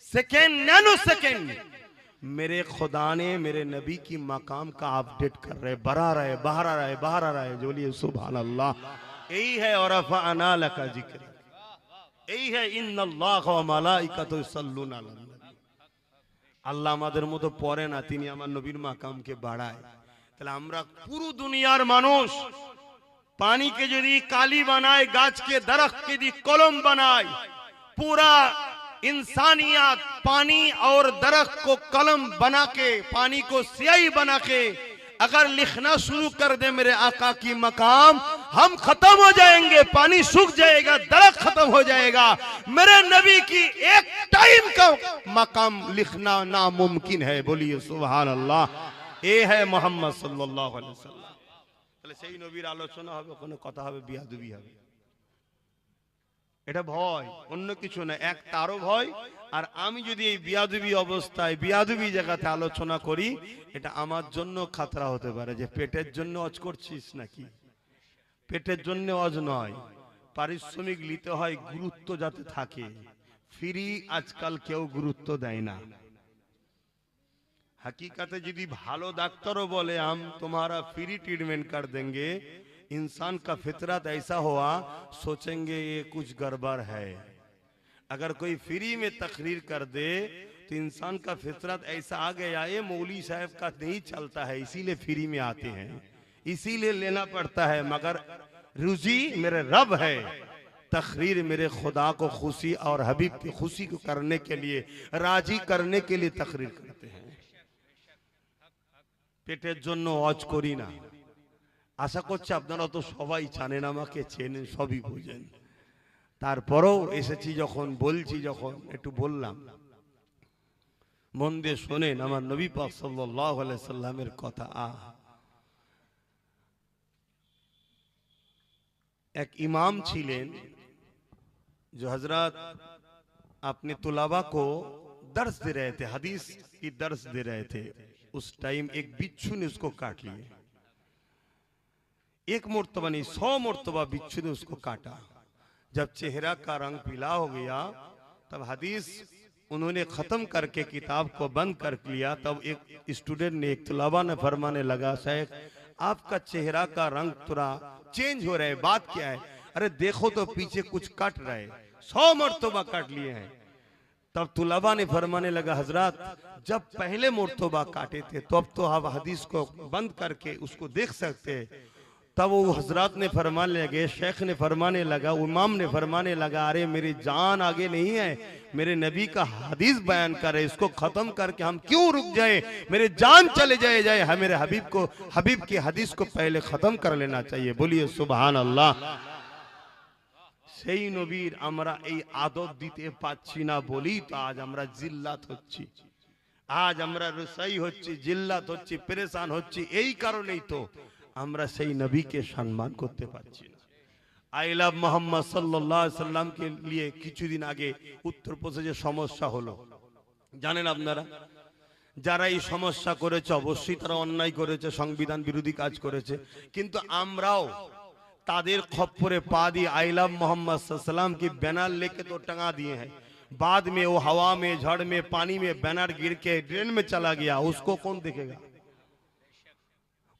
सेकेंड नैनो सेकेंड मेरे खुदा ने मेरे नबी की मकाम का अपडेट कर रहे, बढ़ा रहे, बाहर आ रहे, बाहर आ रहे। बोलिए सुभान अल्लाह। यही है वरफ़अना लका जिक्र, यही है इन्नल्लाह व मलाइकातुहु युसल्लूना अलन नबी। আল্লাহ আমাদের মতো পড়ে না, তিনি আমার নবীর মাকামকে বাড়ায়। তাহলে আমরা পুরো দুনিয়ার মানুষ পানিকে যদি কালি বানায়, গাছকে দরख्त की कलम बनाए, पूरा इंसानियत पानी और दरख्त को कलम बना के, पानी को स्याही बना के अगर लिखना शुरू कर दे मेरे आका की मकाम, हम खत्म हो जाएंगे, पानी सूख जाएगा, दरख्त खत्म हो जाएगा। मेरे नबी की एक टाइम का मकाम लिखना नामुमकिन है। बोलिए सुभान अल्लाह। ये है मोहम्मद सल्लल्लाहु अलैहि वसल्लम। তাহলে সেই নবীর আলোচনা হবে, কোনো কথা হবে, বিয়াদবি হবে, এটা ভয়, অন্য কিছু না। এক তারও ভয়, আর আমি যদি এই বিয়াদবি অবস্থায় বিয়াদবি জায়গাতে আলোচনা করি, এটা আমার জন্য খাতরা হতে পারে। যে পেটের জন্য অজ করছিস নাকি? পেটের জন্য অজ নয়, পারিশ্রমিক নিতে হয় গুরুত্ব যাতে থাকে। ফ্রি আজকাল কেউ গুরুত্ব দেয় না। हकीकत यदि भालो डॉक्टरों बोले हम तुम्हारा फ्री ट्रीटमेंट कर देंगे, इंसान का फितरत ऐसा हुआ सोचेंगे ये कुछ गड़बड़ है। अगर कोई फ्री में तकरीर कर दे तो इंसान का फितरत ऐसा आ गया, ये मौली साहब का नहीं चलता है, इसीलिए फ्री में आते हैं, इसीलिए लेना पड़ता है। मगर रुजी मेरे रब है, तकरीर मेरे खुदा को खुशी और हबीब की खुशी को करने के लिए, राजी करने के लिए तकरीर करते हैं। পেটের জন্য ওয়াজ করি না। আশা করছি আপনারা তো সবাই জানেন, আমাকে চেনেন, সবই বুঝেন। তারপরেও এসেছি যখন, বলছি যখন, একটু বললাম, মন দিয়ে শোনেন আমার নবী পাক সাল্লাল্লাহু আলাইহি সাল্লামের কথা। এক ইমাম ছিলেন जो हजरत अपने तुलाबा को दर्स दे रहे थे, हदीस की दर्स दे रहे थे। उस टाइम एक बिच्छू ने उसको काट लिए। एक मर्तबा नहीं, 100 मर्तबा बिच्छू ने उसको काटा। जब चेहरा का रंग पीला हो गया तब हदीस उन्होंने खत्म करके किताब को बंद कर लिया। तब एक स्टूडेंट ने, एक तलबा ने फरमाने लगा, शेख आपका चेहरा का रंग थोड़ा चेंज हो रहा है, बात क्या है? अरे देखो तो पीछे कुछ कट रहा है, 100 मर्तबा काट लिए हैं। तब तुलबा ने फरमाने लगा, हजरत जब पहले मर्तबा काटे थे तो अब तो आप हदीस को बंद करके उसको देख सकते हैं। तब वो हजरत ने फरमाने लगे, शेख ने फरमाने लगा, इमाम ने फरमाने लगा, अरे मेरी जान आगे नहीं है, मेरे नबी का हदीस बयान करे, इसको खत्म करके हम क्यों रुक जाए? मेरे जान चले जाए मेरे हबीब की हदीस को पहले खत्म कर लेना चाहिए। बोलिए सुभान अल्लाह। সেই নবীর আমরা এই আদব দিতে পাচ্ছি না বলি তো আজ আমরা জিল্লাত হচ্ছি, আজ আমরা রসাই হচ্ছি, জিল্লাত হচ্ছি, পেরেশান হচ্ছি। এই কারণেই তো আমরা সেই নবীকে সম্মান করতে পারছি না। আই লাভ মোহাম্মদ সাল্লাল্লাহু আলাইহি সাল্লাম কে নিয়ে কিছুদিন আগে উত্তরপ্রদেশে সমস্যা হলো, জানেন আপনারা? যারা এই সমস্যা করেছে অবশ্যই তারা অন্যায় করেছে, সংবিধান বিরোধী কাজ করেছে, কিন্তু আমরাও तादेर खप्परे पा दी आई लव मोहम्मद सल्लल्लाहु की बैनर लेके तो टंगा दिए हैं। बाद में वो हवा में, झड़ में, पानी में बैनर गिर के ड्रेन में चला गया, उसको कौन देखेगा?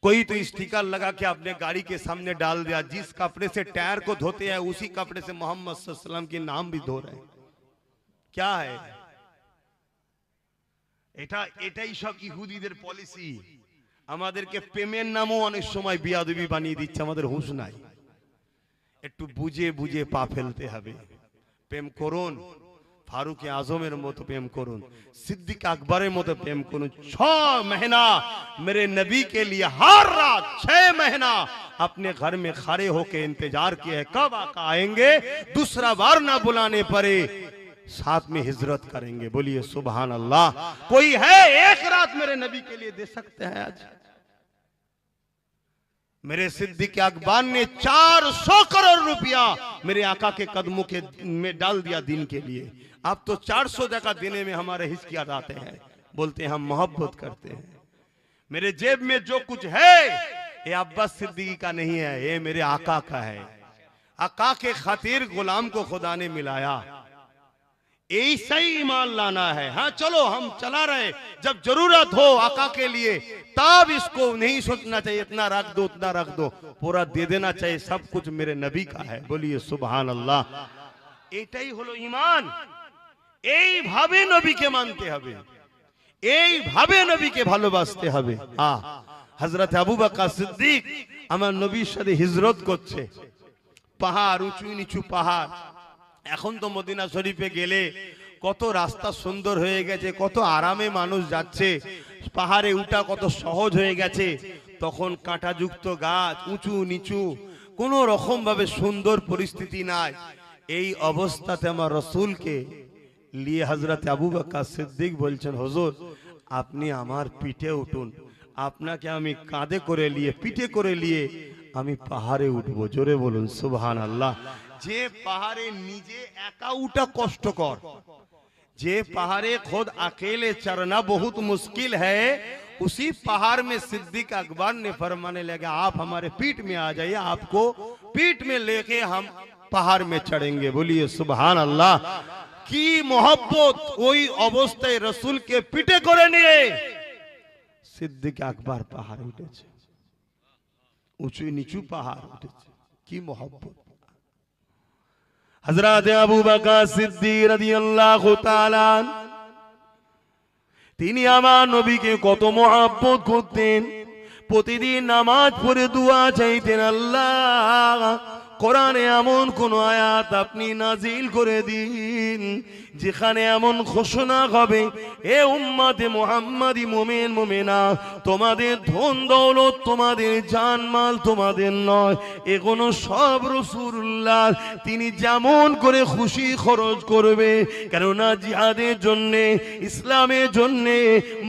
कोई तो स्टिकर लगा के अपने गाड़ी के सामने डाल दिया, जिस कपड़े से टायर को धोते हैं उसी कपड़े से मोहम्मद सल्लल्लाहु अलैहि वसल्लम के नाम भी धो रहे हैं। क्या है এটা? এটাই সব ইহুদিদের পলিসি। আমাদেরকে প্রেমের নামও অনেক সময় বিয়াদবি বানিয়ে দিচ্ছে, আমাদের হুঁশ নাই। একটু বুঝে বুঝে পা ফেলতে হবে। প্রেম করুন, ফারুক आजमेर मतो प्रेम करुन, सिद्दीक अकबरेर मतो प्रेम करुन। 6 महीना मेरे नबी के लिए हर रात 6 महीना अपने घर में खड़े होकर इंतजार किया है, कब आका आएंगे, दूसरा बार ना बुलाने पड़े, साथ में हिजरत करेंगे। बोलिए सुभान अल्लाह। कोई है एक रात मेरे नबी के लिए दे सकते हैं? आज मेरे सिद्दीक अकबर ने 400 करोड़ रुपया मेरे आका के कदमों के में डाल दिया दिन के लिए। अब तो 400 जगह देने में हमारे हिचकियां आते हैं, बोलते हैं हम मोहब्बत करते हैं। मेरे जेब में जो कुछ है ये अब्बास सिद्दीकी का नहीं है, ये मेरे आका का है। आका के खातिर गुलाम को खुदा ने मिलाया, ऐसा ही ईमान लाना है। हाँ चलो हम चला रहे, जब जरूरत हो आका के लिए तब इसको नहीं सोचना चाहिए इतना रख दो उतना रख दो, पूरा दे देना चाहिए, सब कुछ मेरे नबी का है। बोलिए सुभान अल्लाह। এটাই হলো ঈমান। এইভাবে নবীকে মানতে হবে, এইভাবে নবীকে ভালোবাসতে হবে। হযরত আবু বকর সিদ্দিক আমার নবীর সাথে হিজরত করছে, পাহাড় উঁচু নিচু পাহাড়। এখন তো মদিনা শরীফে গেলে কত রাস্তা সুন্দর হয়ে গেছে, কত আরামে মানুষ যাচ্ছে, পাহাড়ে উঠা কত সহজ হয়ে গেছে। তখন কাঁটাযুক্ত গাছ, উঁচু নিচু, কোনো রকম ভাবে সুন্দর পরিস্থিতি নাই। এই অবস্থাতে আমার রাসূলকে নিয়ে হযরত আবু বকর সিদ্দিক বলছেন, হুজুর আপনি আমার পিঠে উঠুন, আপনাকে আমি কাঁধে করে নিয়ে পিঠে করে নিয়ে আমি পাহাড়ে উঠবো। জোরে বলুন সুবহানাল্লাহ। যে পাহাড়ে নিজে একা উঠা কষ্টকর, जे पहाड़े खुद अकेले चढ़ना बहुत मुश्किल है, उसी पहाड़ में सिद्दीक अकबर ने फरमाने लगा आप हमारे पीठ में आ जाइए, आपको पीठ में लेके हम पहाड़ में चढ़ेंगे। बोलिए सुभान अल्लाह। की मोहब्बत ওই অবস্থায় রাসূলকে পিঠে করে নিয়ে সিদ্দিক আকবর পাহাড়ে উঠেছে, উঁচু নিচু পাহাড় উঠেছে। কি মোহব্বত। হযরত আবু বকর সিদ্দিক রাদিয়াল্লাহু তাআলা তিনি আমার নবীকে কত মহব্বত করতেন। প্রতিদিন নামাজ পড়ে দোয়া চাইতেন, আল্লাহ কোরআনে এমন কোন আয়াত আপনি নাজিল করে দিন যেখানে এমন ঘোষণা হবে, এ উম্মতে মুহাম্মাদি মুমিন মুমিনা তোমাদের ধন দৌলত তোমাদের জানমাল তোমাদের নয়, এগুলো সব রাসূলুল্লাহ তিনি যেমন করে খুশি খরচ করবে। কেননা জিহাদের জন্য ইসলামের জন্য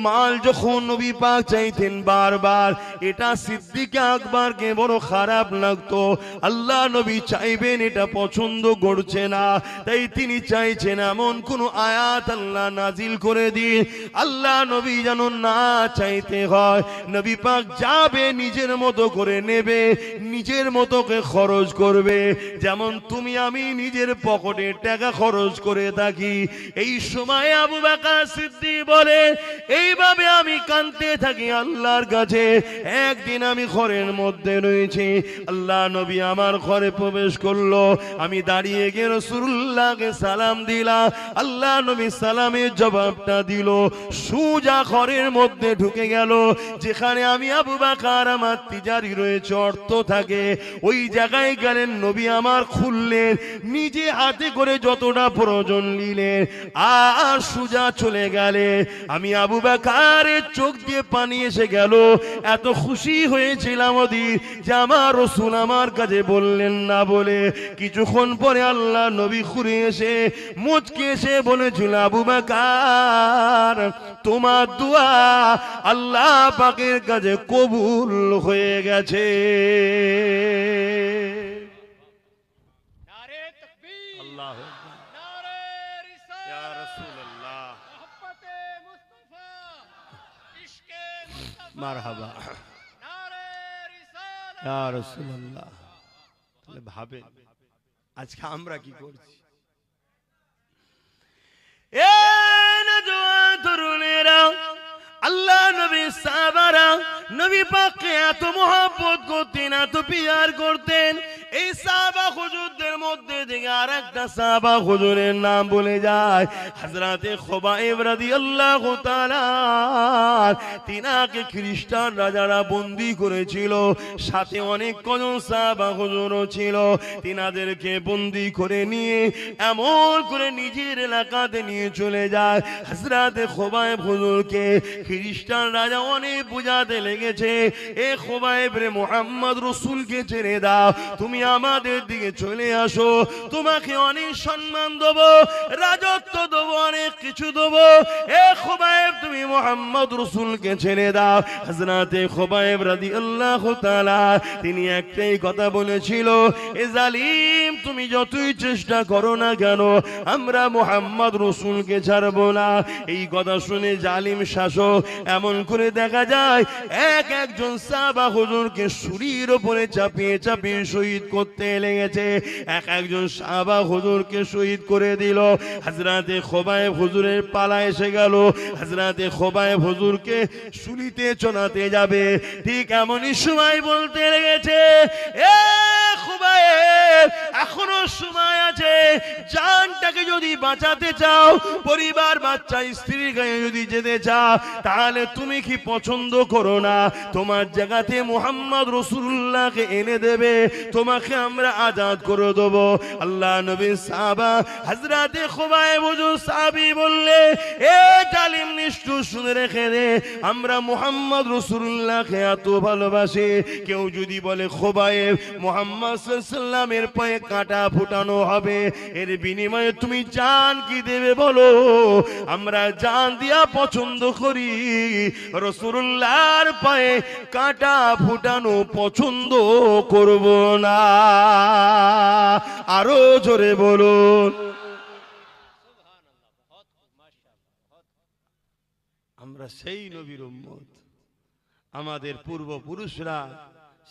মাল যখন নবী পাক চাইতেন বারবার, এটা সিদ্দিক আকবরকে বড় খারাপ লাগতো। আল্লাহ নবী চাইবেন এটা পছন্দ করছে না, তাই তিনি চাইছেন এমন কোন আয়াত আল্লাহ নাজিল করে দিন আল্লাহ নবী যেন না চাইতে হয়। নবী পাক যাবে নিজের মতো করে নেবে, নিজের মতো করে খরচ করবে, যেমন তুমি আমি নিজের পকেটে টাকা খরচ করে থাকি। এই সময় আবু বকর সিদ্দিক বলে এইভাবে আমি কাঁদতে থাকি আল্লাহর কাছে। একদিন আমি ঘরের মধ্যে রয়েছি, আল্লাহ নবী আমার ঘরে প্রবেশ করলো, আমি দাঁড়িয়ে গিয়ে রাসূলুল্লাহকে সালাম দিলাম। আল্লাহ নবী সালামের জবাবটা দিল, সোজা ঘরের মধ্যে ঢুকে গেল যেখানে আমি আবু বকর আমার তিজারি রয়েছে, অর্থ থাকে, ওই জায়গায় গেলেন। নবী আমার খুললেন, নিজে হাতে করে যতটা প্রয়োজন নিলেন আর সোজা চলে গেলে। আমি আবু বকরের চোখ দিয়ে পানি এসে গেল, এত খুশি হয়েছিলাম ওদিন যে আমার রাসূল আমার কাছে বললেন না বলে। কিছুক্ষণ পরে আল্লাহ নবী ঘুরে এসে মুচকে এসে বলেছিল, আবু বকর তোমার দোয়া আল্লাহ পাকের কাছে কবুল হয়ে গেছে। নারে তাকবীর, আল্লাহু আকবার, নারে রিসালাত, ইয়া রাসূলুল্লাহ, মোহাব্বতে মুস্তাফা, ইশকে মুস্তাফা, মারহাবা, নারে রিসালাত, ইয়া রাসূলুল্লাহ। তাহলে ভাবে আজকে আমরা কি করছি। আল্লাহ নবী সাহাবারা নবী পাককে এত মোহব্বত করতেন, এত পিয়ার করতেন। এই সাহাবা হুজুরদের মধ্যে থেকে আরেকটা সাহাবা হুজুরের নাম বলে যায়, হযরতে খুবাইব রাদিয়াল্লাহু তাআলা। তিনাকে খ্রিস্টান রাজারা বন্দী করেছিল, সাথে অনেক কজন সাহাবা হুজুরও ছিল। তিনাদেরকে বন্দী করে নিয়ে এমন করে নিজের এলাকাতে নিয়ে চলে যায়। হযরতে খুবাইব হুজুরকে খ্রিস্টান রাজা অনেক বুঝাতে লেগেছে, এ খুবাইব রে, মুহাম্মদ রাসূলকে ছেড়ে দাও, তুমি আমাদের দিকে চলে আসো, তোমাকে অনেক সম্মান দেব, রাজত্ব দেব, অনেক কিছু দেব। এ খুবাইব, তুমি মুহাম্মদ রাসূলকে ছেড়ে দাও। হযরতে খুবাইব রাদিয়াল্লাহু তাআলা তিনি একটাই কথা বলেছিল, এ জালিম, তুমি যতই চেষ্টা করো না কেন আমরা মুহাম্মদ রাসূলকে ছাড়ব না। এই কথা শুনে জালিম শাসক এমন করে দেখা যায় একজন সাহাবা হুজুরকে ছুরির উপরে চাপিয়ে চাপিয়ে শহীদ করতে লেগেছে। একজন সাহাবা হুজুরকে শহীদ করে দিল। হযরতে খুবাইব হুজুরের পালা এসে গেল। হযরতে খুবাইব হুজুরকে শুলিতে চড়াতে যাবে, ঠিক এমনই সময় বলতে লেগেছে, এ খুবাইব, এখনো সময় আছে, জানটাকে যদি বাঁচাতে চাও, পরিবার বাচ্চা স্ত্রীর গায়ে যদি যেতে চাও, তাহলে তুমি কি পছন্দ করো না তোমার জায়গাতে মুহাম্মদ রাসূলুল্লাহকে এনে দেবে, তোমাকে আমরা আজাদ করে দেব? আল্লাহ নবীর সাহাবা হযরতে খুবাইব হুজুর সাহাবী বললে, এ জালিম নিষ্ঠুর, শুনে রেখে দে, আমরা মুহাম্মদ রাসূলুল্লাহকে এত ভালোবাসি, কেউ যদি বলে খুবাইব মুহাম্মদ সাল্লাল্লাহু আলাইহি ওয়াসাল্লামের পায়ে কাঁটা ফুটানো হবে, এর বিনিময়ে তুমি জান কি দেবে বলো? আমরা জান দিয়া পছন্দ করি, রাসূলুল্লাহর পায়ে কাঁটা ফুটানো পছন্দ করব না। আরো জোরে বলুন। আমরা সেই নবীর উম্মত, আমাদের পূর্বপুরুষরা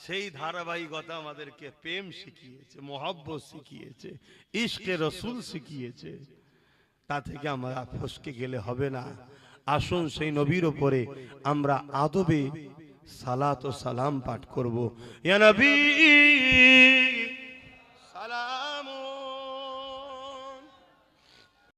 সেই ধারাবাহিকতা আমাদেরকে প্রেম শিখিয়েছে, মোহব্বত শিখিয়েছে, ইশকে রসুল শিখিয়েছে। তা থেকে আমরা ফসকে গেলে হবে না। আসুন সেই নবীর উপরে আমরা আদবে সালাত ও সালাম পাঠ করব। ইয়া নবী সালাম